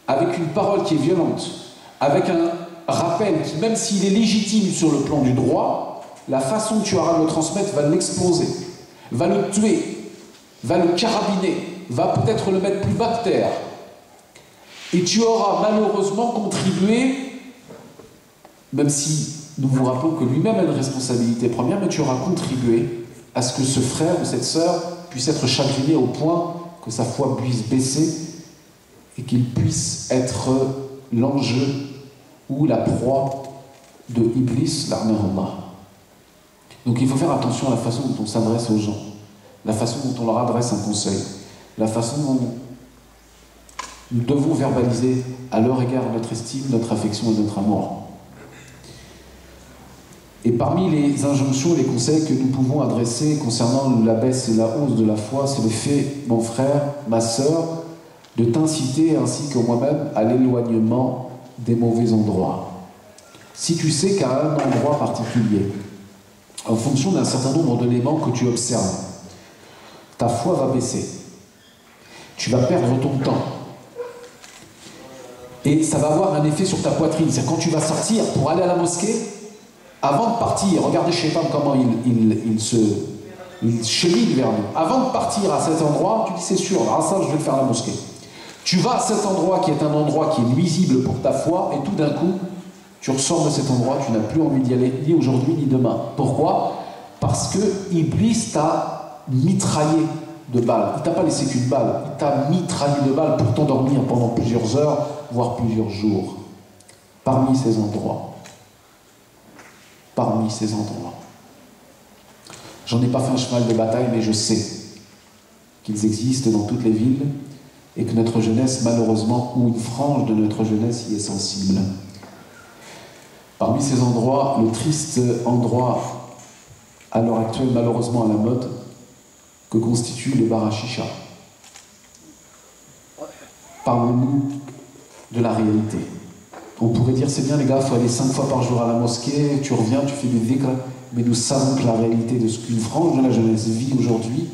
avec une parole qui est violente, avec un rappel qui, même s'il est légitime sur le plan du droit, la façon que tu auras de le transmettre va l'exploser, va le tuer, va le carabiner, va peut-être le mettre plus bas que terre. Et tu auras malheureusement contribué, même si nous vous rappelons que lui-même a une responsabilité première, mais tu auras contribué à ce que ce frère ou cette sœur puisse être chagriné au point que sa foi puisse baisser et qu'il puisse être l'enjeu ou la proie de Iblis, l'arnahullah. Donc il faut faire attention à la façon dont on s'adresse aux gens, la façon dont on leur adresse un conseil, la façon dont nous devons verbaliser à leur égard notre estime, notre affection et notre amour. Et parmi les injonctions et les conseils que nous pouvons adresser concernant la baisse et la hausse de la foi, c'est le fait, mon frère, ma sœur, de t'inciter ainsi que moi-même à l'éloignement des mauvais endroits. Si tu sais qu'à un endroit particulier, en fonction d'un certain nombre d'éléments que tu observes, ta foi va baisser. Tu vas perdre ton temps. Et ça va avoir un effet sur ta poitrine. C'est-à-dire quand tu vas sortir pour aller à la mosquée, avant de partir, regardez Shaitan comment il chemine vers nous. Avant de partir à cet endroit, tu dis c'est sûr, ça je vais faire la mosquée. Tu vas à cet endroit qui est un endroit qui est nuisible pour ta foi et tout d'un coup, tu ressors de cet endroit, tu n'as plus envie d'y aller ni aujourd'hui ni demain. Pourquoi? Parce que Iblis t'a mitraillé de balles. Il t'a pas laissé qu'une balle, il t'a mitraillé de balles pour t'endormir pendant plusieurs heures, voire plusieurs jours. Parmi ces endroits. Parmi ces endroits. J'en ai pas fait un cheval de bataille, mais je sais qu'ils existent dans toutes les villes et que notre jeunesse, malheureusement, ou une frange de notre jeunesse y est sensible. Parmi ces endroits, le triste endroit à l'heure actuelle, malheureusement à la mode, que constitue le bar à chicha. Parlons-nous de la réalité. On pourrait dire, c'est bien les gars, il faut aller 5 fois par jour à la mosquée, tu reviens, tu fais des dhikr, mais nous savons que la réalité de ce qu'une frange de la jeunesse vit aujourd'hui,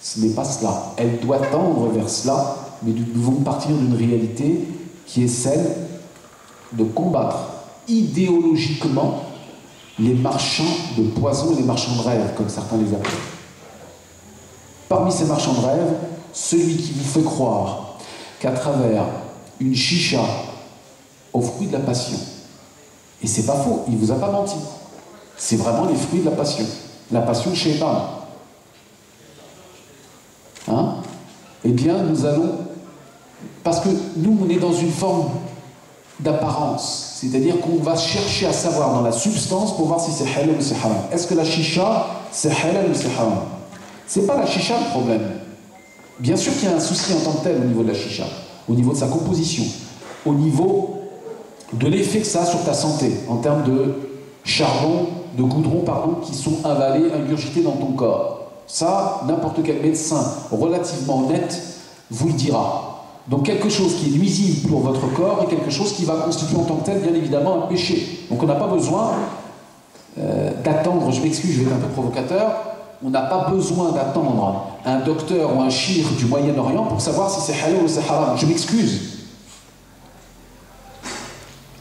ce n'est pas cela. Elle doit tendre vers cela, mais nous devons partir d'une réalité qui est celle de combattre idéologiquement les marchands de poison et les marchands de rêve, comme certains les appellent. Parmi ces marchands de rêve, celui qui vous fait croire qu'à travers une chicha aux fruits de la passion, et c'est pas faux, il vous a pas menti, c'est vraiment les fruits de la passion de Shaitan. Hein? Eh bien, nous allons, parce que nous, on est dans une forme d'apparence, c'est-à-dire qu'on va chercher à savoir dans la substance pour voir si c'est halal ou c'est haram. Est-ce que la chicha, c'est halal ou c'est haram? C'est pas la chicha le problème. Bien sûr qu'il y a un souci en tant que tel au niveau de la chicha, au niveau de sa composition, au niveau de l'effet que ça a sur ta santé, en termes de charbon, de goudron, pardon, qui sont avalés, ingurgités dans ton corps. Ça, n'importe quel médecin relativement honnête vous le dira. Donc quelque chose qui est nuisible pour votre corps et quelque chose qui va constituer en tant que tel, bien évidemment, un péché. Donc on n'a pas besoin d'attendre, je m'excuse, je vais être un peu provocateur, on n'a pas besoin d'attendre un docteur ou un shir du Moyen-Orient pour savoir si c'est halal ou c'est haram. Je m'excuse.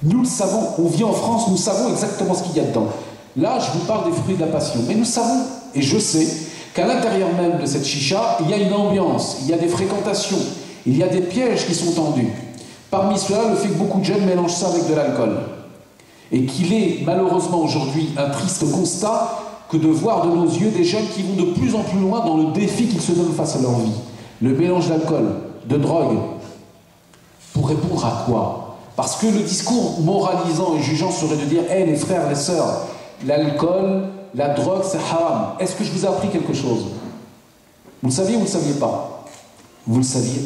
Nous le savons, on vit en France, nous savons exactement ce qu'il y a dedans. Là, je vous parle des fruits de la passion. Mais nous savons, et je sais, qu'à l'intérieur même de cette chicha, il y a une ambiance, il y a des fréquentations, il y a des pièges qui sont tendus. Parmi cela, le fait que beaucoup de jeunes mélangent ça avec de l'alcool. Et qu'il est malheureusement aujourd'hui un triste constat que de voir de nos yeux des jeunes qui vont de plus en plus loin dans le défi qu'ils se donnent face à leur vie. Le mélange d'alcool, de drogue, pour répondre à quoi? Parce que le discours moralisant et jugeant serait de dire « Hé les frères, les sœurs, l'alcool, la drogue, c'est haram. Est-ce que je vous ai appris quelque chose? Vous le saviez ou vous ne le saviez pas? Vous le saviez.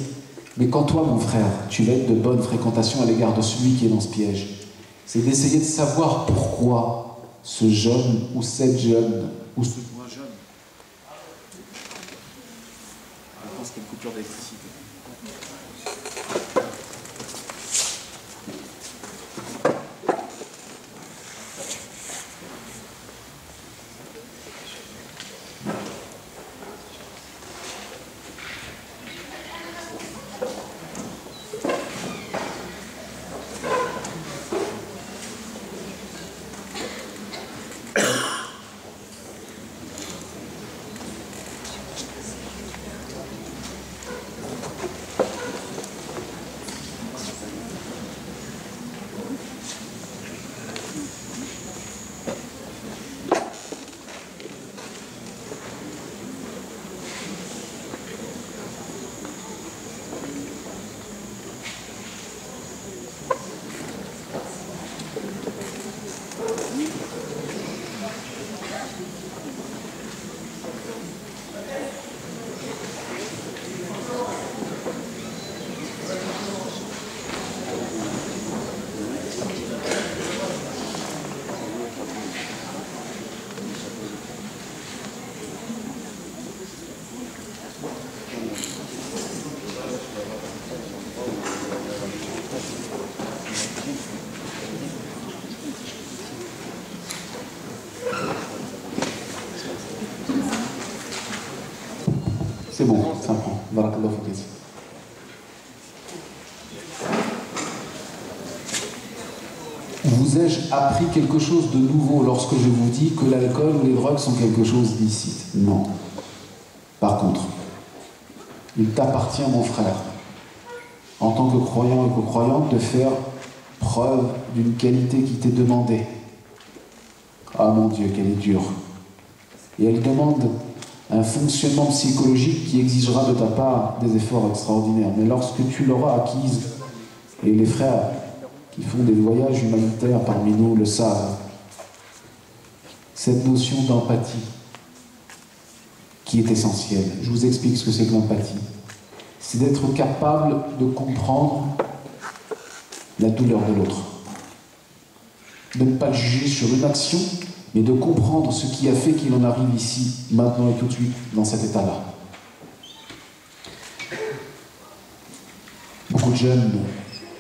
Mais quand toi, mon frère, tu vas être de bonne fréquentation à l'égard de celui qui est dans ce piège, c'est d'essayer de savoir pourquoi ce jeune ou cette jeune ou ce moins jeune. Je pense qu'il y a une coupure d'électricité. C'est bon, ça prend. Barakallahu fik. Vous ai-je appris quelque chose de nouveau lorsque je vous dis que l'alcool ou les drogues sont quelque chose d'illicite? Non. Par contre, il t'appartient, mon frère, en tant que croyant et que croyante, de faire preuve d'une qualité qui t'est demandée. Ah mon Dieu, qu'elle est dure. Et elle demande un fonctionnement psychologique qui exigera de ta part des efforts extraordinaires. Mais lorsque tu l'auras acquise, et les frères qui font des voyages humanitaires parmi nous le savent, cette notion d'empathie qui est essentielle. Je vous explique ce que c'est que l'empathie. C'est d'être capable de comprendre la douleur de l'autre. De ne pas le juger sur une action, mais de comprendre ce qui a fait qu'il en arrive ici, maintenant et tout de suite, dans cet état-là. Beaucoup de jeunes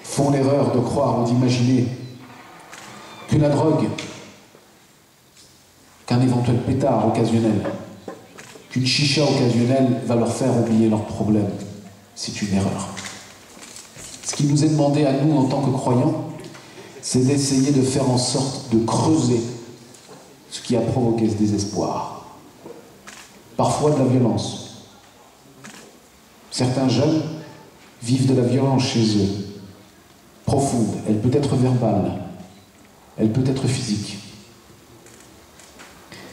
font l'erreur de croire ou d'imaginer que la drogue, qu'un éventuel pétard occasionnel, qu'une chicha occasionnelle va leur faire oublier leurs problèmes. C'est une erreur. Ce qui nous est demandé à nous en tant que croyants, c'est d'essayer de faire en sorte de creuser ce qui a provoqué ce désespoir. Parfois de la violence. Certains jeunes vivent de la violence chez eux, profonde. Elle peut être verbale, elle peut être physique,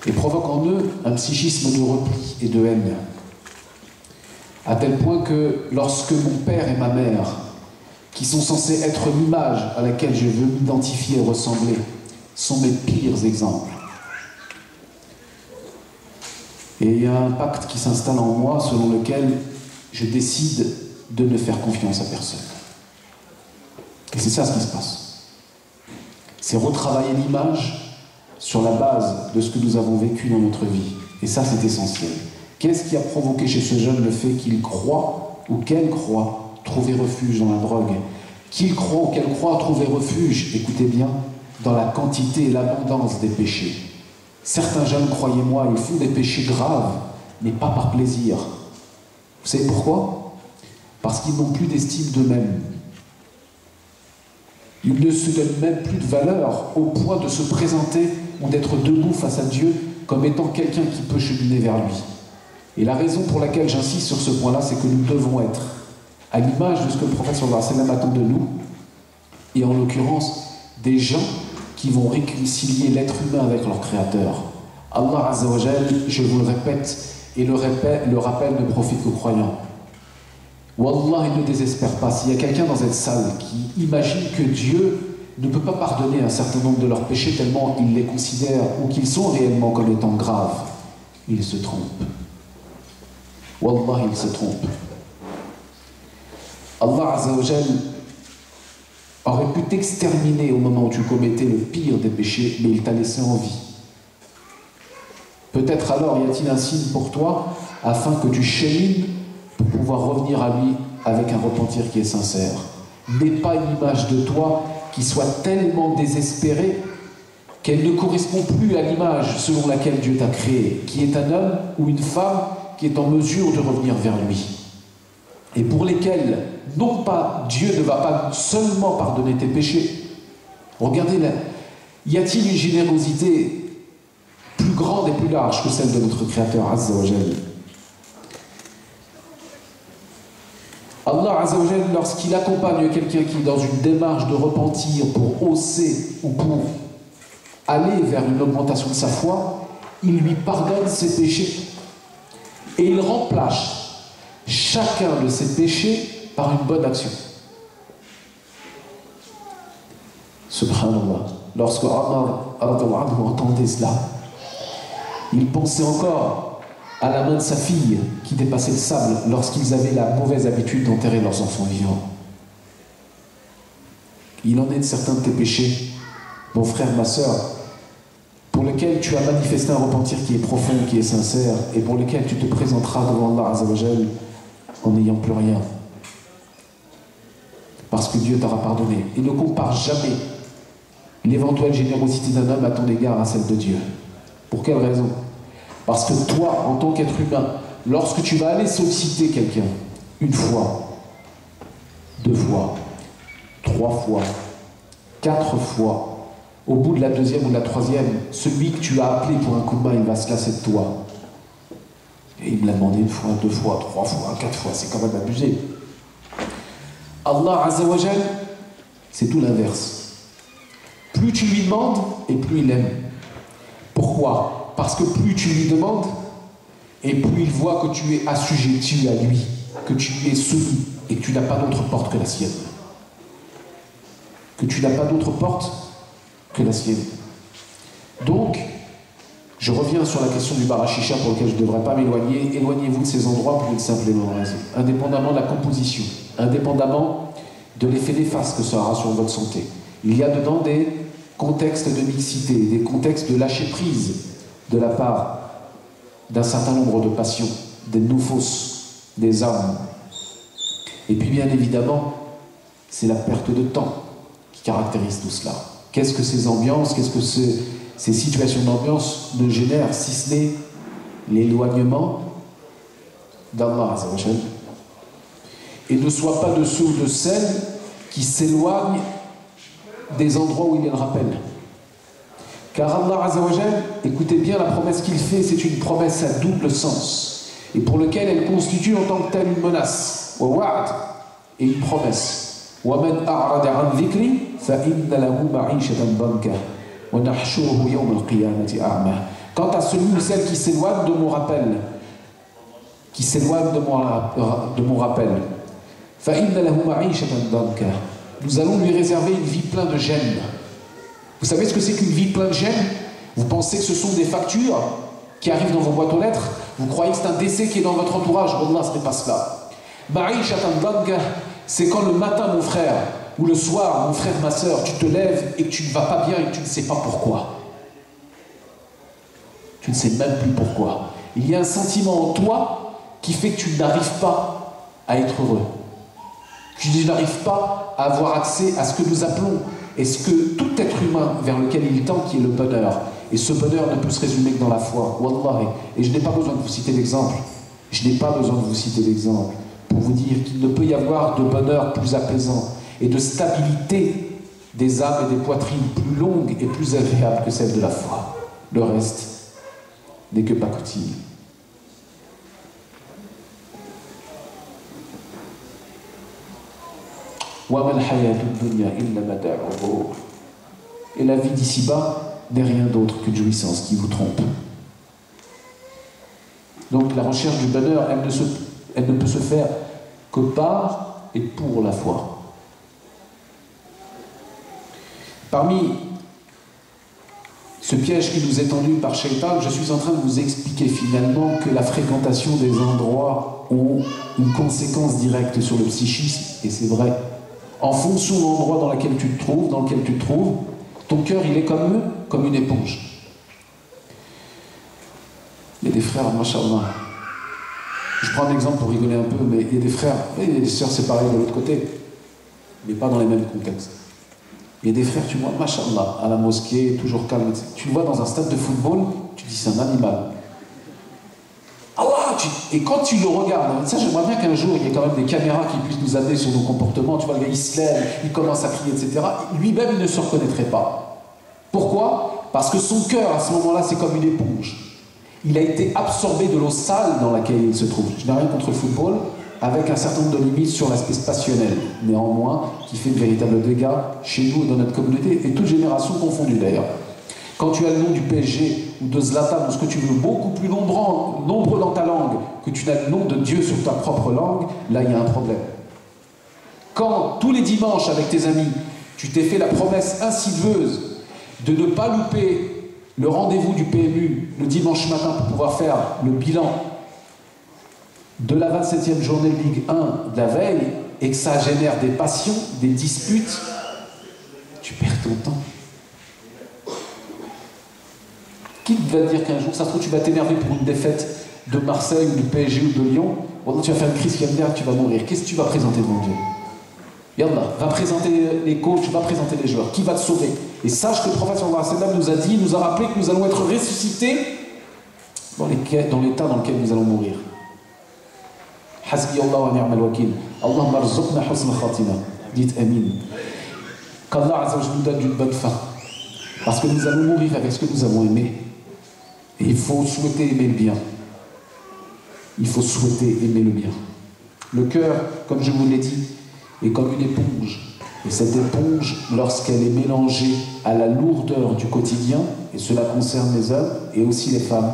et provoque en eux un psychisme de repli et de haine. À tel point que lorsque mon père et ma mère, qui sont censés être l'image à laquelle je veux m'identifier et ressembler, sont mes pires exemples. Et il y a un pacte qui s'installe en moi selon lequel je décide de ne faire confiance à personne. Et c'est ça ce qui se passe. C'est retravailler l'image sur la base de ce que nous avons vécu dans notre vie. Et ça, c'est essentiel. Qu'est-ce qui a provoqué chez ce jeune le fait qu'il croit, ou qu'elle croit, trouver refuge dans la drogue? Qu'il croit ou qu'elle croit trouver refuge, écoutez bien, dans la quantité et l'abondance des péchés. Certains jeunes, croyez-moi, ils font des péchés graves, mais pas par plaisir. Vous savez pourquoi? Parce qu'ils n'ont plus d'estime d'eux-mêmes. Ils ne se donnent même plus de valeur au point de se présenter ou d'être debout face à Dieu comme étant quelqu'un qui peut cheminer vers lui. Et la raison pour laquelle j'insiste sur ce point-là, c'est que nous devons être à l'image de ce que le prophète sallallahu alayhi wa sallam attend de nous, et en l'occurrence, des gens qui vont réconcilier l'être humain avec leur créateur. Allah Azza wa Jal, je vous le répète, et le rappel ne profite qu'aux croyants. Wallah, il ne désespère pas. S'il y a quelqu'un dans cette salle qui imagine que Dieu ne peut pas pardonner un certain nombre de leurs péchés tellement il les considère ou qu'ils sont réellement comme étant graves, il se trompe. Wallah, il se trompe. Allah Azza wa Jal aurait pu t'exterminer au moment où tu commettais le pire des péchés, mais il t'a laissé en vie. Peut-être alors y a-t-il un signe pour toi afin que tu chemines pour pouvoir revenir à lui avec un repentir qui est sincère. N'aie pas une image de toi qui soit tellement désespérée qu'elle ne correspond plus à l'image selon laquelle Dieu t'a créé, qui est un homme ou une femme qui est en mesure de revenir vers lui. Et pour lesquels, non pas Dieu ne va pas seulement pardonner tes péchés. Regardez là, y a-t-il une générosité plus grande et plus large que celle de notre Créateur Azza wa Jal? Allah Azza wa Jal, lorsqu'il accompagne quelqu'un qui est dans une démarche de repentir pour hausser ou pour aller vers une augmentation de sa foi, il lui pardonne ses péchés et il remplace chacun de ses péchés par une bonne action. Subhanallah. Lorsque Omar entendait cela, il pensait encore à la main de sa fille qui dépassait le sable lorsqu'ils avaient la mauvaise habitude d'enterrer leurs enfants vivants. Il en est de certains de tes péchés, mon frère, ma sœur, pour lesquels tu as manifesté un repentir qui est profond, qui est sincère, et pour lesquels tu te présenteras devant Allah Azza wa Jal en n'ayant plus rien. Parce que Dieu t'aura pardonné. Et ne compare jamais l'éventuelle générosité d'un homme à ton égard à celle de Dieu. Pour quelle raison? Parce que toi, en tant qu'être humain, lorsque tu vas aller solliciter quelqu'un, une fois, 2 fois, 3 fois, 4 fois, au bout de la 2e ou de la 3e, celui que tu as appelé pour un coup de main, il va se lasser de toi. Et il me l'a demandé 1 fois, 2 fois, 3 fois, 4 fois, c'est quand même abusé. Allah Azza wa Jal, c'est tout l'inverse. Plus tu lui demandes, et plus il aime. Pourquoi? Parce que plus tu lui demandes, et plus il voit que tu es assujetti à lui, que tu lui es soumis, et que tu n'as pas d'autre porte que la sienne. Que tu n'as pas d'autre porte que la sienne. Donc, je reviens sur la question du bar à chicha pour lequel je ne devrais pas m'éloigner. Éloignez-vous de ces endroits pour une simple et bonne raison. Indépendamment de la composition, indépendamment de l'effet néfaste que ça aura sur votre santé. Il y a dedans des contextes de mixité, des contextes de lâcher prise de la part d'un certain nombre de passions, des nufus, des âmes. Et puis bien évidemment, c'est la perte de temps qui caractérise tout cela. Qu'est-ce que ces ambiances, qu'est-ce que ces situations d'ambiance ne génèrent, si ce n'est l'éloignement d'Allah Azza wa Jal. Et ne sois pas de ceux ou de celles qui s'éloignent des endroits où il y a le rappel. Car Allah Azza wa Jal, écoutez bien la promesse qu'il fait, c'est une promesse à double sens, et pour lequel elle constitue en tant que telle une menace, et une promesse. وَمَنْ أَعْرَضَ عَنْ ذِكْرِي فَإِنَّ لَهُ مَعِيشَةً ضَنْكًا وَنَحْشُرُهُ يَوْمَ الْقِيَامَةِ أَعْمَى. Quant à celui ou celle qui s'éloigne de mon rappel, qui s'éloigne de mon rappel, فَإِنَّ لَهُ مَعِيشَةً ضَنْكًا, nous allons lui réserver une vie pleine de gêne. Vous savez ce que c'est qu'une vie pleine de gêne? Vous pensez que ce sont des factures qui arrivent dans vos boîtes aux lettres? Vous croyez que c'est un décès qui est dans votre entourage? Wallah, ce n'est pas cela. Ma'ishatan danka, c'est quand le matin, mon frère, ou le soir, mon frère, ma soeur, tu te lèves et que tu ne vas pas bien et que tu ne sais pas pourquoi. Tu ne sais même plus pourquoi. Il y a un sentiment en toi qui fait que tu n'arrives pas à être heureux. Tu n'arrives pas à avoir accès à ce que nous appelons, et ce que tout être humain vers lequel il tend, qui est le bonheur. Et ce bonheur ne peut se résumer que dans la foi. Wallahi. Et je n'ai pas besoin de vous citer l'exemple. Je n'ai pas besoin de vous citer l'exemple pour vous dire qu'il ne peut y avoir de bonheur plus apaisant et de stabilité des âmes et des poitrines plus longues et plus agréables que celle de la foi. Le reste n'est que pacotille. Et la vie d'ici-bas n'est rien d'autre qu'une jouissance qui vous trompe. Donc la recherche du bonheur, elle ne peut se faire que par et pour la foi. Parmi ce piège qui nous est tendu par Shaitan, je suis en train de vous expliquer finalement que la fréquentation des endroits ont une conséquence directe sur le psychisme, et c'est vrai. En fonction de l'endroit dans lequel tu te trouves, ton cœur il est comme une éponge. Il y a des frères, machallah. Je prends un exemple pour rigoler un peu, mais il y a des frères, et des sœurs, c'est pareil de l'autre côté, mais pas dans les mêmes contextes. Il y a des frères, tu vois, machallah, à la mosquée, toujours calme. Tu le vois dans un stade de football, tu dis c'est un animal. Allah, et quand tu le regardes, ça j'aimerais bien qu'un jour il y ait quand même des caméras qui puissent nous amener sur nos comportements. Tu vois, le gars il se lève, il commence à crier, etc. Lui-même il ne se reconnaîtrait pas. Pourquoi? Parce que son cœur à ce moment-là c'est comme une éponge. Il a été absorbé de l'eau sale dans laquelle il se trouve. Je n'ai rien contre le football, avec un certain nombre de limites sur l'aspect passionnel, néanmoins, qui fait de véritables dégâts chez nous, dans notre communauté, et toute génération confondue d'ailleurs. Quand tu as le nom du PSG ou de Zlatan ou ce que tu veux, beaucoup plus nombreux dans ta langue que tu n'as le nom de Dieu sur ta propre langue, là il y a un problème. Quand tous les dimanches avec tes amis, tu t'es fait la promesse insidieuse de ne pas louper le rendez-vous du PMU le dimanche matin pour pouvoir faire le bilan de la 27e journée de Ligue 1 de la veille, et que ça génère des passions, des disputes, tu perds ton temps. Qui va te dire qu'un jour, ça se trouve, tu vas t'énerver pour une défaite de Marseille ou du PSG ou de Lyon, ou tu vas faire une crise cardiaque, tu vas mourir. Qu'est-ce que tu vas présenter devant Dieu? Yallah, va présenter les coachs, va présenter les joueurs. Qui va te sauver? Et sache que le prophète sallallahu alayhi wa sallam nous a dit, nous a rappelé que nous allons être ressuscités dans l'état dans lequel nous allons mourir. Hasbi Allah wa ni'mal wakil. Allahumma arzuqna husn khatima. Dites amin. Qu'Allah azza wa jalla nous donne une bonne fin. Parce que nous allons mourir avec ce que nous avons aimé. Et il faut souhaiter aimer le bien. Il faut souhaiter aimer le bien. Le cœur, comme je vous l'ai dit, est comme une éponge. Et cette éponge, lorsqu'elle est mélangée à la lourdeur du quotidien, et cela concerne les hommes et aussi les femmes,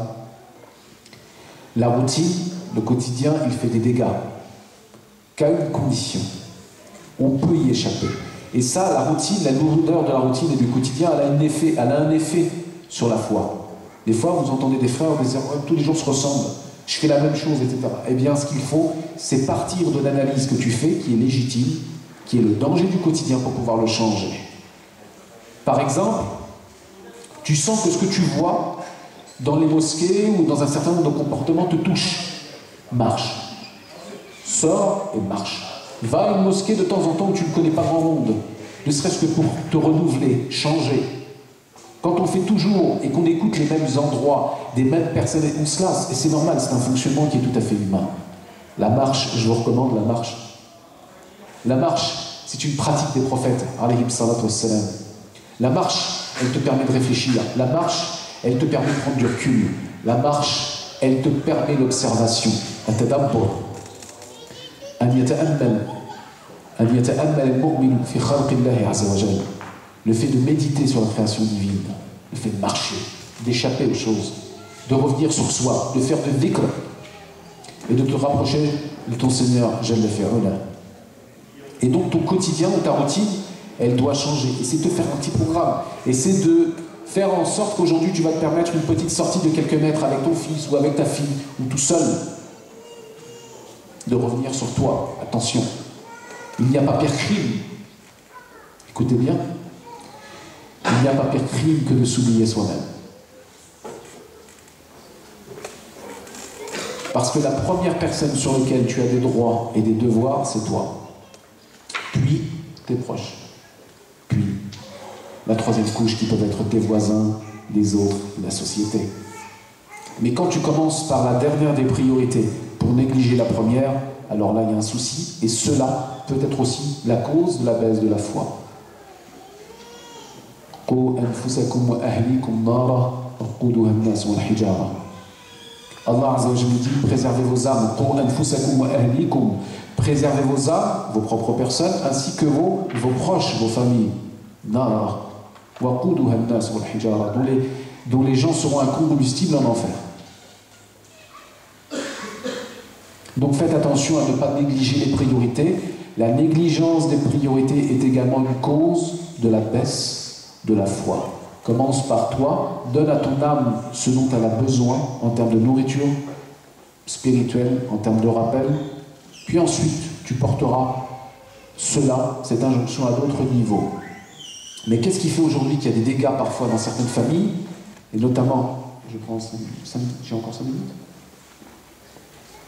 la routine, le quotidien, il fait des dégâts. Qu'à une condition. On peut y échapper. Et ça, la routine, la lourdeur de la routine et du quotidien, elle a un effet sur la foi. Des fois, vous entendez des frères dire « tous les jours se ressemblent, je fais la même chose, etc. » Eh bien, ce qu'il faut, c'est partir de l'analyse que tu fais, qui est légitime, qui est le danger du quotidien pour pouvoir le changer. Par exemple, tu sens que ce que tu vois dans les mosquées ou dans un certain nombre de comportements te touche. Marche. Sors et marche. Va à une mosquée de temps en temps où tu ne connais pas grand monde, ne serait-ce que pour te renouveler, changer. Quand on fait toujours et qu'on écoute les mêmes endroits, des mêmes personnes, on se lasse, et c'est normal, c'est un fonctionnement qui est tout à fait humain. La marche, je vous recommande la marche. La marche, c'est une pratique des prophètes, alayhi salatu wassalam. La marche, elle te permet de réfléchir. La marche, elle te permet de prendre du recul. La marche, elle te permet l'observation. Le fait de méditer sur la création divine, le fait de marcher, d'échapper aux choses, de revenir sur soi, de faire de dhikr et de te rapprocher de ton Seigneur, Jalla fi'ala. Et donc ton quotidien ou ta routine, elle doit changer. Et c'est de te faire un petit programme. Et c'est de faire en sorte qu'aujourd'hui tu vas te permettre une petite sortie de quelques mètres avec ton fils ou avec ta fille, ou tout seul. De revenir sur toi. Attention. Il n'y a pas pire crime. Écoutez bien. Il n'y a pas pire crime que de s'oublier soi-même. Parce que la première personne sur laquelle tu as des droits et des devoirs, c'est toi. Puis tes proches. Puis la troisième couche qui peuvent être tes voisins, des autres de la société. Mais quand tu commences par la dernière des priorités pour négliger la première, alors là il y a un souci, et cela peut être aussi la cause de la baisse de la foi. Allah Azza wa Jalla dit préservez vos âmes, préservez vos âmes, vos propres personnes, ainsi que vos proches, vos familles. Dont les gens seront un combustible en enfer. Donc faites attention à ne pas négliger les priorités. La négligence des priorités est également une cause de la baisse de la foi. Commence par toi, donne à ton âme ce dont elle a besoin en termes de nourriture spirituelle, en termes de rappel, puis ensuite tu porteras cela, cette injonction à d'autres niveaux. Mais qu'est-ce qui fait aujourd'hui qu'il y a des dégâts parfois dans certaines familles, et notamment, je prends 5 minutes, j'ai encore 5 minutes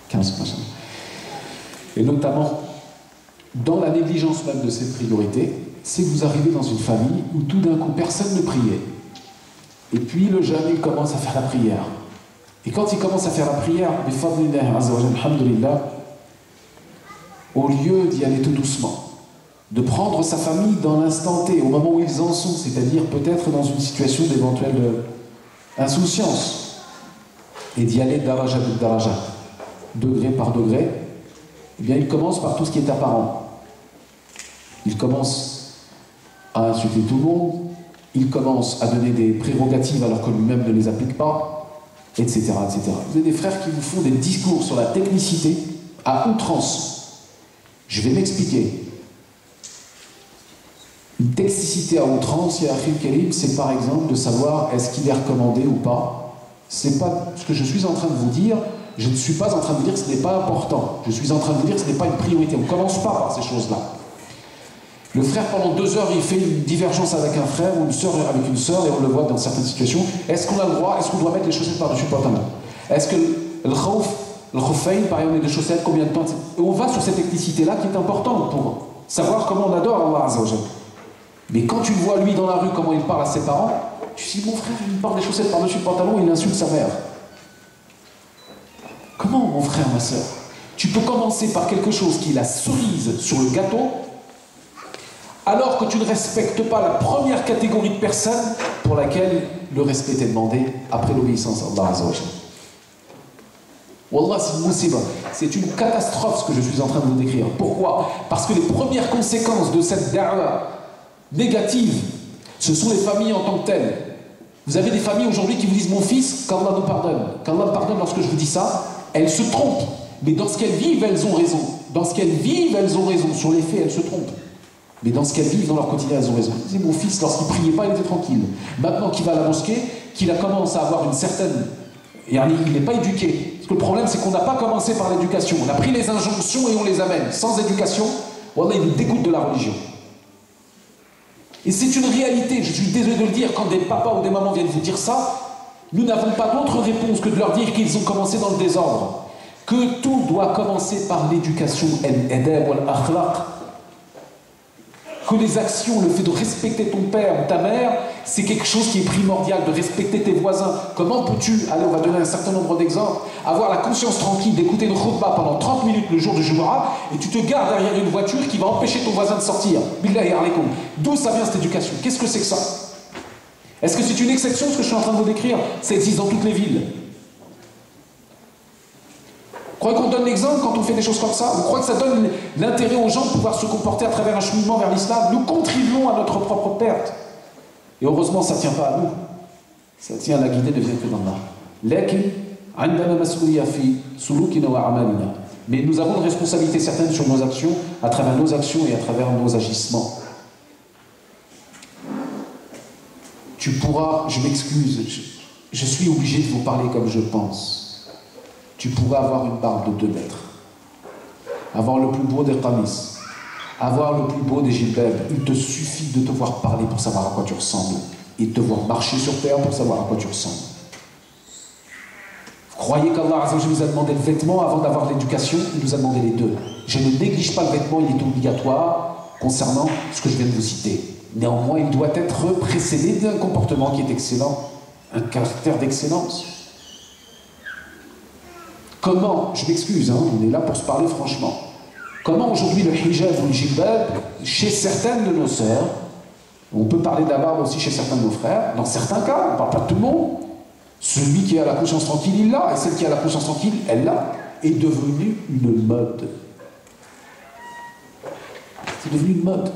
15, pas 5. Et notamment, dans la négligence même de ces priorités, c'est que vous arrivez dans une famille où tout d'un coup personne ne priait. Et puis le jeune, il commence à faire la prière. Et quand il commence à faire la prière, au lieu d'y aller tout doucement, de prendre sa famille dans l'instant T, au moment où ils en sont, c'est-à-dire peut-être dans une situation d'éventuelle insouciance, et d'y aller daraja par daraja, degré par degré, eh bien il commence par tout ce qui est apparent. Il commence à insulter tout le monde, il commence à donner des prérogatives alors que lui-même ne les applique pas, etc., etc. Vous avez des frères qui vous font des discours sur la technicité à outrance. Je vais m'expliquer. Une technicité à outrance, ya Akhil Karim, c'est par exemple de savoir est-ce qu'il est recommandé ou pas. C'est pas ce que je suis en train de vous dire. Je ne suis pas en train de vous dire que ce n'est pas important. Je suis en train de vous dire que ce n'est pas une priorité. On ne commence pas par ces choses-là. Le frère, pendant 2 heures, il fait une divergence avec un frère ou une sœur avec une sœur, et on le voit dans certaines situations. Est-ce qu'on a le droit? Est-ce qu'on doit mettre les chaussettes par-dessus le pantalon? Est-ce que le khawfayn, par exemple, les chaussettes, combien de temps? Et on va sur cette technicité-là qui est importante pour savoir comment on adore Allah Azza wa Jalla. Mais quand tu le vois, lui, dans la rue, comment il parle à ses parents, tu te dis, mon frère, il porte des chaussettes par-dessus le pantalon, il insulte sa mère. Comment, mon frère, ma sœur? Tu peux commencer par quelque chose qui est la cerise sur le gâteau, alors que tu ne respectes pas la première catégorie de personnes pour laquelle le respect est demandé après l'obéissance à Allah Azza wa Jalla. Wallah, c'est une musiba. C'est une catastrophe ce que je suis en train de vous décrire. Pourquoi? Parce que les premières conséquences de cette da'wa négative, ce sont les familles en tant que telles. Vous avez des familles aujourd'hui qui vous disent, mon fils, qu'Allah nous pardonne. Qu'Allah pardonne lorsque je vous dis ça, elles se trompent. Mais dans ce qu'elles vivent, elles ont raison. Dans ce qu'elles vivent, elles ont raison. Sur les faits, elles se trompent. Mais dans ce qu'elles vivent, dans leur quotidien, elles ont raison. C'est mon fils, lorsqu'il ne priait pas, il était tranquille. Maintenant qu'il va à la mosquée, qu'il a commencé à avoir une certaine... il n'est pas éduqué. Parce que le problème, c'est qu'on n'a pas commencé par l'éducation. On a pris les injonctions et on les amène. Sans éducation, voilà, il nous dégoûte de la religion. Et c'est une réalité, je suis désolé de le dire, quand des papas ou des mamans viennent vous dire ça, nous n'avons pas d'autre réponse que de leur dire qu'ils ont commencé dans le désordre. Que tout doit commencer par l'éducation, al-adab wal-akhlaq. Que les actions, le fait de respecter ton père ou ta mère, c'est quelque chose qui est primordial, de respecter tes voisins. Comment peux-tu, allez, on va donner un certain nombre d'exemples, avoir la conscience tranquille d'écouter une khutbah pendant 30 minutes le jour du Jumu'ah et tu te gares derrière une voiture qui va empêcher ton voisin de sortir. Billahi alaykoum. D'où ça vient cette éducation? Qu'est-ce que c'est que ça? Est-ce que c'est une exception ce que je suis en train de vous décrire? Ça existe dans toutes les villes. Vous croyez qu'on donne l'exemple quand on fait des choses comme ça? Vous croyez que ça donne l'intérêt aux gens de pouvoir se comporter à travers un cheminement vers l'islam? Nous contribuons à notre propre perte. Et heureusement, ça ne tient pas à nous. Ça tient à la guidée de vient que d'Allah. Mais nous avons une responsabilité certaine sur nos actions, à travers nos actions et à travers nos agissements. Tu pourras, je m'excuse, je suis obligé de vous parler comme je pense. Tu pourrais avoir une barbe de 2 mètres, avoir le plus beau des qamis, avoir le plus beau des jilbab. Il te suffit de te voir parler pour savoir à quoi tu ressembles et de te voir marcher sur terre pour savoir à quoi tu ressembles. Vous croyez qu'Allah nous a demandé le vêtement avant d'avoir l'éducation? Il nous a demandé les deux. Je ne néglige pas le vêtement, il est obligatoire concernant ce que je viens de vous citer. Néanmoins, il doit être précédé d'un comportement qui est excellent. un caractère d'excellence. Comment, je m'excuse, hein, on est là pour se parler franchement, comment aujourd'hui le hijab ou le jilbab, chez certaines de nos sœurs, on peut parler de la barbe aussi chez certains de nos frères, dans certains cas, on ne parle pas de tout le monde, celui qui a la conscience tranquille, il l'a, et celle qui a la conscience tranquille, elle l'a, est devenue une mode. C'est devenu une mode.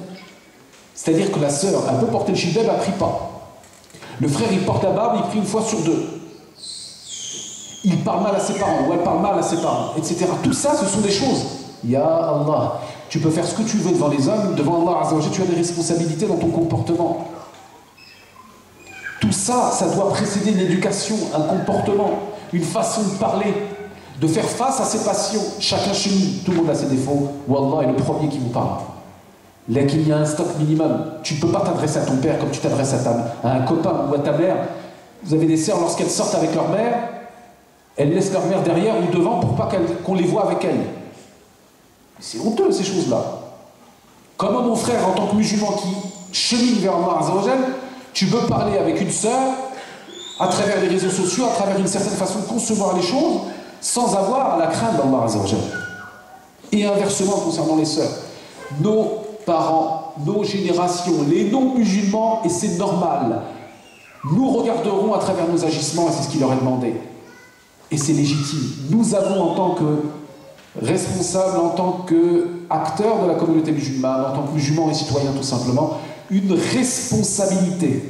C'est-à-dire que la sœur, elle peut porter le jilbab, elle ne prie pas. Le frère, il porte la barbe, il prie une fois sur deux. Il parle mal à ses parents, ou elle parle mal à ses parents, etc. Tout ça, ce sont des choses. Ya Allah, tu peux faire ce que tu veux devant les hommes, devant Allah Azza wa Jalla, tu as des responsabilités dans ton comportement. Tout ça, ça doit précéder une éducation, un comportement, une façon de parler, de faire face à ses passions. Chacun chez nous, tout le monde a ses défauts. Wallah est le premier qui vous parle. Là qu'il y a un stock minimum. Tu ne peux pas t'adresser à ton père comme tu t'adresses à un copain ou à ta mère. Vous avez des sœurs, lorsqu'elles sortent avec leur mère, elles laissent leur mère derrière ou devant pour pas qu'on les voit avec elles. C'est honteux, ces choses-là. Comment mon frère, en tant que musulman qui chemine vers Allah Azza wa Jal, tu peux parler avec une sœur à travers les réseaux sociaux, à travers une certaine façon de concevoir les choses, sans avoir la crainte d'Allah Azza wa Jal. Et inversement concernant les sœurs. Nos parents, nos générations, les non-musulmans, et c'est normal, nous regarderons à travers nos agissements, et c'est ce qui leur est demandé. Et c'est légitime. Nous avons, en tant que responsables, en tant qu'acteurs de la communauté musulmane, en tant que musulmans et citoyens tout simplement, une responsabilité.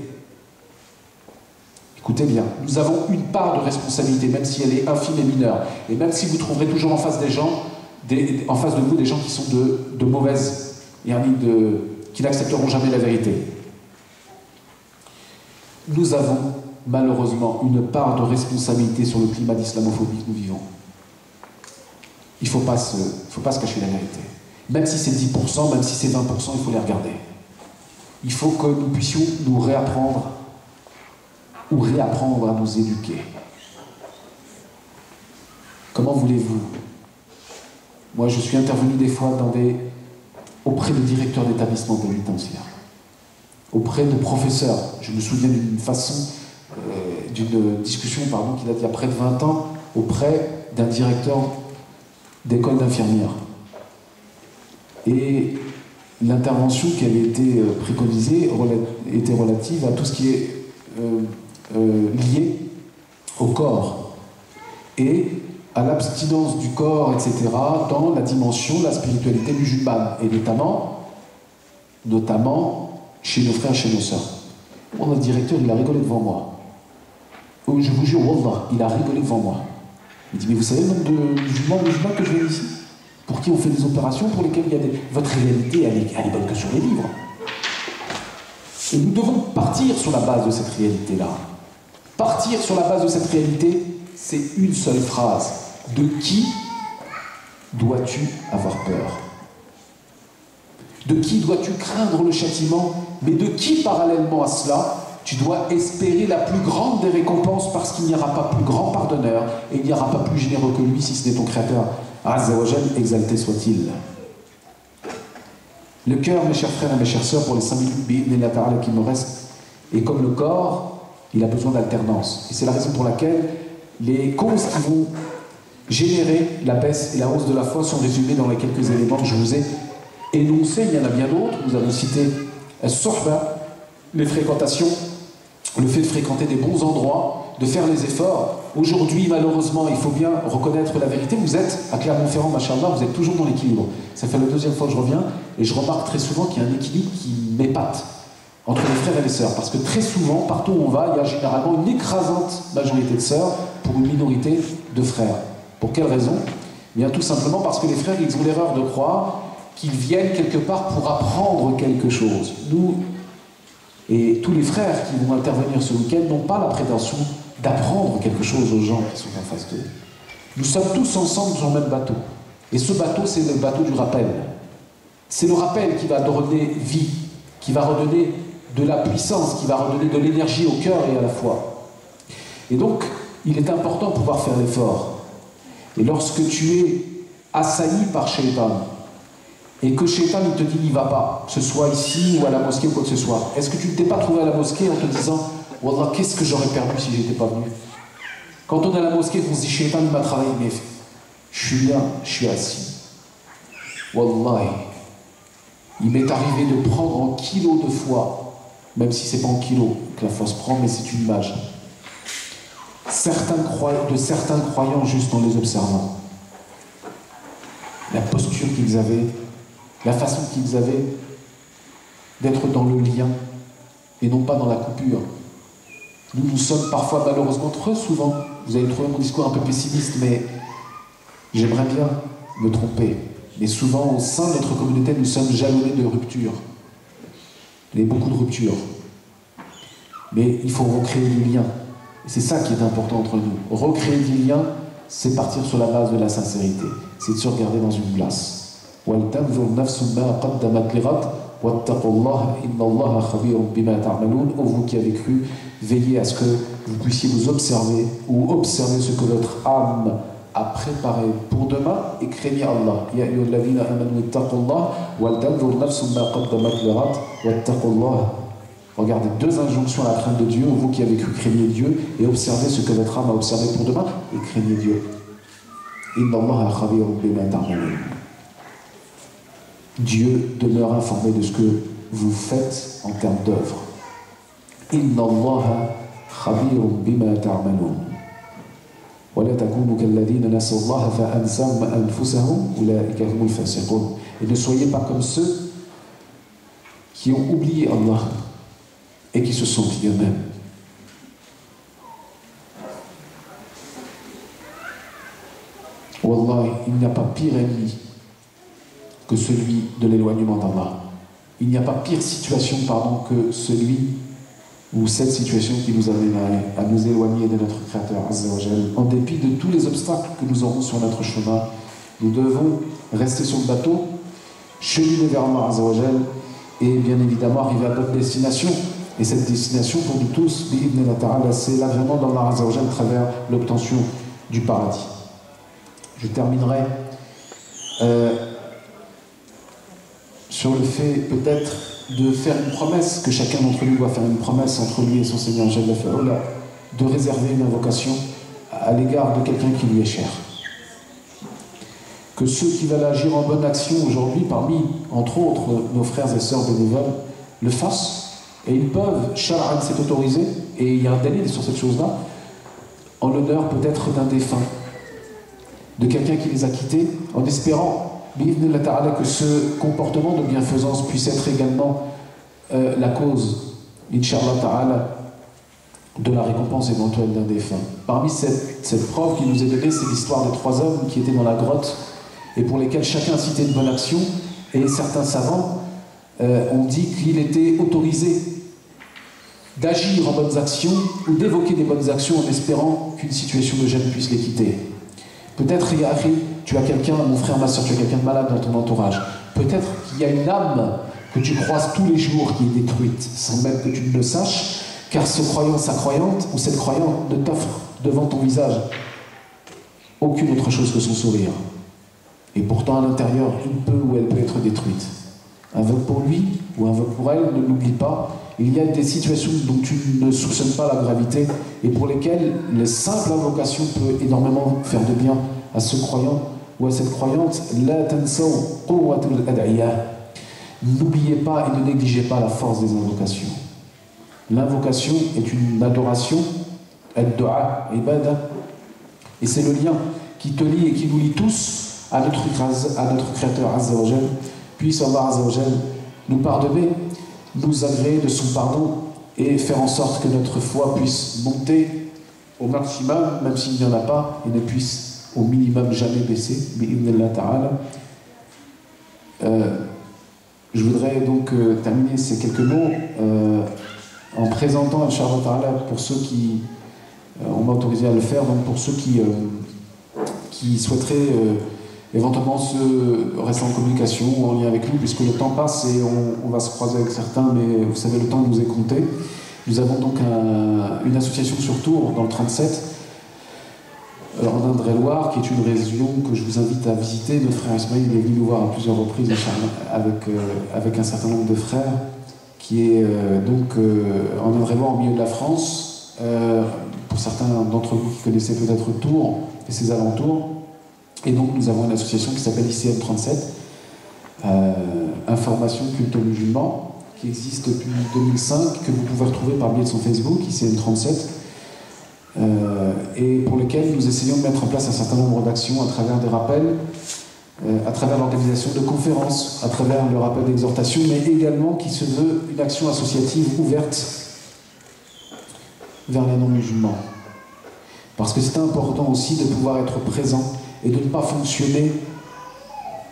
Écoutez bien, nous avons une part de responsabilité, même si elle est infime et mineure. Et même si vous trouverez toujours en face des gens, en face de vous, des gens qui sont de mauvaises, qui n'accepteront jamais la vérité. Nous avons malheureusement une part de responsabilité sur le climat d'islamophobie que nous vivons. Il ne faut pas se cacher la vérité. Même si c'est 10%, même si c'est 20%, il faut les regarder. Il faut que nous puissions nous réapprendre ou réapprendre à nous éduquer. Comment voulez-vous? Moi, je suis intervenu des fois auprès de directeurs d'établissements pénitentiaires, auprès de professeurs. Je me souviens d'une discussion qui date il y a près de 20 ans, auprès d'un directeur d'école d'infirmières. Et l'intervention qui avait été préconisée était relative à tout ce qui est lié au corps et à l'abstinence du corps, etc., dans la dimension de la spiritualité musulmane, et notamment chez nos frères, chez nos sœurs. Mon directeur, il a rigolé devant moi. Je vous jure, Wallah, il a rigolé devant moi. Il dit, mais vous savez le nombre de musulmans que je vois ici, pour qui on fait des opérations, pour lesquelles il y a votre réalité, elle est bonne que sur les livres. Et nous devons partir sur la base de cette réalité-là. Partir sur la base de cette réalité, c'est une seule phrase. De qui dois-tu avoir peur? De qui dois-tu craindre le châtiment? Mais de qui, parallèlement à cela, tu dois espérer la plus grande des récompenses, parce qu'il n'y aura pas plus grand pardonneur et il n'y aura pas plus généreux que lui, si ce n'est ton Créateur. Azza wa Jal, exalté soit-il. Le cœur, mes chers frères et mes chères sœurs, pour les 5 minutes qui me restent, est comme le corps, il a besoin d'alternance. Et c'est la raison pour laquelle les causes qui vont générer la baisse et la hausse de la foi sont résumées dans les quelques éléments que je vous ai énoncés. Il y en a bien d'autres. Nous avons cité Sohba, les fréquentations, le fait de fréquenter des bons endroits, de faire les efforts. Aujourd'hui, malheureusement, il faut bien reconnaître la vérité. Vous êtes à Clermont-Ferrand, machallah, vous êtes toujours dans l'équilibre. Ça fait la 2e fois que je reviens et je remarque très souvent qu'il y a un équilibre qui m'épate entre les frères et les sœurs. Parce que très souvent, partout où on va, il y a généralement une écrasante majorité de sœurs pour une minorité de frères. Pour quelle raison? Bien, tout simplement parce que les frères, ils ont l'erreur de croire qu'ils viennent quelque part pour apprendre quelque chose. Nous, et tous les frères qui vont intervenir ce week-end n'ont pas la prétention d'apprendre quelque chose aux gens qui sont en face d'eux. Nous sommes tous ensemble sur le même bateau. Et ce bateau, c'est le bateau du rappel. C'est le rappel qui va redonner vie, qui va redonner de la puissance, qui va redonner de l'énergie au cœur et à la foi. Et donc, il est important de pouvoir faire l'effort. Et lorsque tu es assailli par Shaitan, et que Shaitan il te dit n'y va pas, que ce soit ici ou à la mosquée ou quoi que ce soit, est-ce que tu ne t'es pas trouvé à la mosquée en te disant Wallah, qu'est-ce que j'aurais perdu si j'étais pas venu? Quand on est à la mosquée, on se dit, Shaitan m'a travaillé, mais je suis là, je suis assis. Wallahi, il m'est arrivé de prendre en kilos de foi, même si c'est pas en kilos que la foi se prend, mais c'est une image. De certains croyants juste en les observant. La posture qu'ils avaient, la façon qu'ils avaient d'être dans le lien et non pas dans la coupure. Nous sommes parfois, malheureusement, trop souvent, vous avez trouvé mon discours un peu pessimiste, mais j'aimerais bien me tromper. Mais souvent, au sein de notre communauté, nous sommes jalonnés de ruptures. Il y a beaucoup de ruptures. Mais il faut recréer du lien. C'est ça qui est important entre nous. Recréer du lien, c'est partir sur la base de la sincérité. C'est de se regarder dans une glace. Ô vous qui avez cru, veillez à ce que vous puissiez vous observer ou observer ce que votre âme a préparé pour demain et craignez Allah. Ya ayyuhalladhina amanu ittaqullah wal tanzur nafsum ma qaddamat lighad wattaqullah. Regardez, deux injonctions à la crainte de Dieu, vous qui avez cru, craignez Dieu et observez ce que votre âme a observé pour demain et craignez Dieu. Inna Allaha khabirun bima ta'malun. Dieu demeure informé de ce que vous faites en termes d'œuvre. Inna Allaha khabirun bima ta'malun. ولا تكونوا كالذين نسوا الله فأنساهم أنفسهم أولئك هم الفاسقون. Et ne soyez pas comme ceux qui ont oublié Allah et qui se sont oubliés eux-mêmes. Wallah, il n'y a pas pire ennemi que celui de l'éloignement d'Allah. Il n'y a pas pire situation, que celui ou cette situation qui nous amène à nous éloigner de notre Créateur Azza wa Jal. En dépit de tous les obstacles que nous aurons sur notre chemin, nous devons rester sur le bateau, cheminer vers Allah Azza wa Jal et bien évidemment arriver à notre destination. Et cette destination pour nous tous, c'est l'agrément d'Allah Azza wa Jal à travers l'obtention du paradis. Je terminerai sur le fait peut-être de faire une promesse, que chacun d'entre nous doit faire une promesse entre lui et son Seigneur Jalla Fa'oula, de réserver une invocation à l'égard de quelqu'un qui lui est cher. Que ceux qui veulent agir en bonne action aujourd'hui, parmi, entre autres, nos frères et sœurs bénévoles, le fassent, et ils peuvent, Shar'an s'est autorisé, et il y a un délai sur cette chose-là, en l'honneur peut-être d'un défunt, de quelqu'un qui les a quittés, en espérant que ce comportement de bienfaisance puisse être également la cause, Inch'Allah Ta'ala, de la récompense éventuelle d'un défunt. Parmi cette preuve qui nous est donnée, c'est l'histoire de 3 hommes qui étaient dans la grotte et pour lesquels chacun citait une bonne action, et certains savants ont dit qu'il était autorisé d'agir en bonnes actions ou d'évoquer des bonnes actions en espérant qu'une situation de gêne puisse les quitter. Peut-être, Yahri, tu as quelqu'un, mon frère, ma soeur, tu as quelqu'un de malade dans ton entourage. Peut-être qu'il y a une âme que tu croises tous les jours qui est détruite, sans même que tu ne le saches, car ce croyant, sa croyante, ou cette croyante ne t'offre devant ton visage aucune autre chose que son sourire. Et pourtant, à l'intérieur, il peut ou elle peut être détruite. Invoque pour lui ou invoque pour elle, ne l'oublie pas. Il y a des situations dont tu ne soupçonnes pas la gravité et pour lesquelles les simples invocations peuvent énormément faire de bien à ce croyant ou à cette croyante. La tansaw quwwatul ad'iya. N'oubliez pas et ne négligez pas la force des invocations. L'invocation est une adoration, ad-du'a, ibada, et c'est le lien qui te lie et qui nous lie tous à notre Créateur Azza wa Jal. Puisse Allah Azza wa Jal nous pardonner, nous agréer de son pardon et faire en sorte que notre foi puisse monter au maximum, même s'il n'y en a pas, et ne puisse au minimum jamais baisser. Bi'idhnillah ta'ala. Je voudrais donc terminer ces quelques mots en présentant, Inch'Allah ta'ala, pour ceux qui on m'a autorisé à le faire, donc pour ceux qui souhaiteraient éventuellement se rester en communication ou en lien avec nous, puisque le temps passe et on va se croiser avec certains, mais vous savez, le temps nous est compté. Nous avons donc une association sur Tours, dans le 37, en Indre-et-Loire, qui est une région que je vous invite à visiter. Notre frère Ismaïl est venu nous voir à plusieurs reprises, avec un certain nombre de frères qui est en Indre-et-Loire, au milieu de la France. Pour certains d'entre vous qui connaissaient peut-être Tours et ses alentours. Et donc nous avons une association qui s'appelle ICM 37, Information Culte aux Musulmans, qui existe depuis 2005, que vous pouvez retrouver par le biais de son Facebook, ICM 37, et pour lequel nous essayons de mettre en place un certain nombre d'actions à travers des rappels, à travers l'organisation de conférences, à travers le rappel d'exhortation, mais également qui se veut une action associative ouverte vers les non-musulmans. Parce que c'est important aussi de pouvoir être présent et de ne pas fonctionner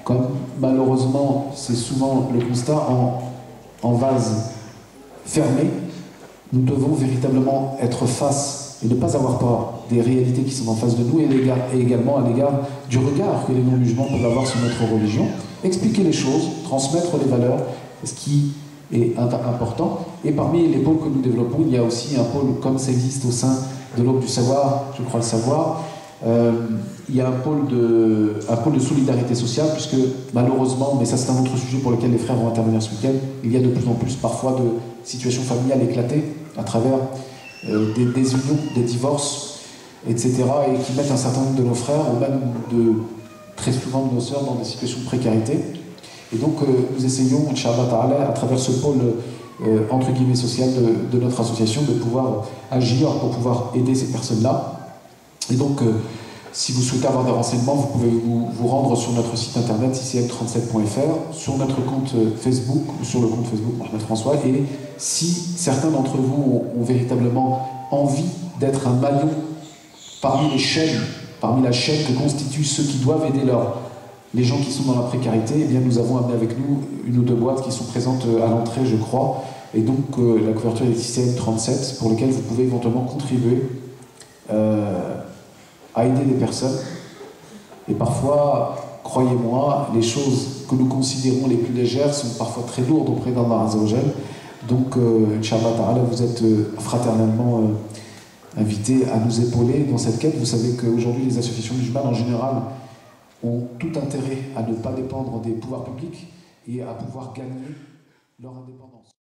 comme malheureusement c'est souvent le constat en vase fermé. Nous devons véritablement être face et ne pas avoir peur des réalités qui sont en face de nous et également à l'égard du regard que les non-musulmans peuvent avoir sur notre religion, expliquer les choses, transmettre les valeurs, ce qui est important. Et parmi les pôles que nous développons, il y a aussi un pôle, comme ça existe au sein de l'Aube du Savoir, je crois le savoir, il y a un pôle de solidarité sociale, puisque malheureusement, mais ça c'est un autre sujet pour lequel les frères vont intervenir ce week-end, il y a de plus en plus parfois de situations familiales éclatées à travers des désunions, des divorces, etc., et qui mettent un certain nombre de nos frères, ou même très souvent de nos sœurs, dans des situations de précarité. Et donc nous essayons, Inch'Allah Ta'ala, à travers ce pôle entre guillemets social de notre association, de pouvoir agir pour pouvoir aider ces personnes-là. Et donc, si vous souhaitez avoir des renseignements, vous pouvez vous rendre sur notre site internet icm37.fr, sur notre compte Facebook, ou sur le compte Facebook Mohamed François, et si certains d'entre vous ont véritablement envie d'être un maillon parmi la chaîne que constituent ceux qui doivent aider les gens qui sont dans la précarité, eh bien nous avons amené avec nous une ou deux boîtes qui sont présentes à l'entrée, je crois, et donc la couverture est ICM 37, pour lequel vous pouvez éventuellement contribuer à aider des personnes. Et parfois, croyez-moi, les choses que nous considérons les plus légères sont parfois très lourdes auprès d'Allah Azza wa Jal. Donc, Inch'Allah Ta'ala, vous êtes fraternellement invités à nous épauler dans cette quête. Vous savez qu'aujourd'hui, les associations musulmanes en général ont tout intérêt à ne pas dépendre des pouvoirs publics et à pouvoir gagner leur indépendance.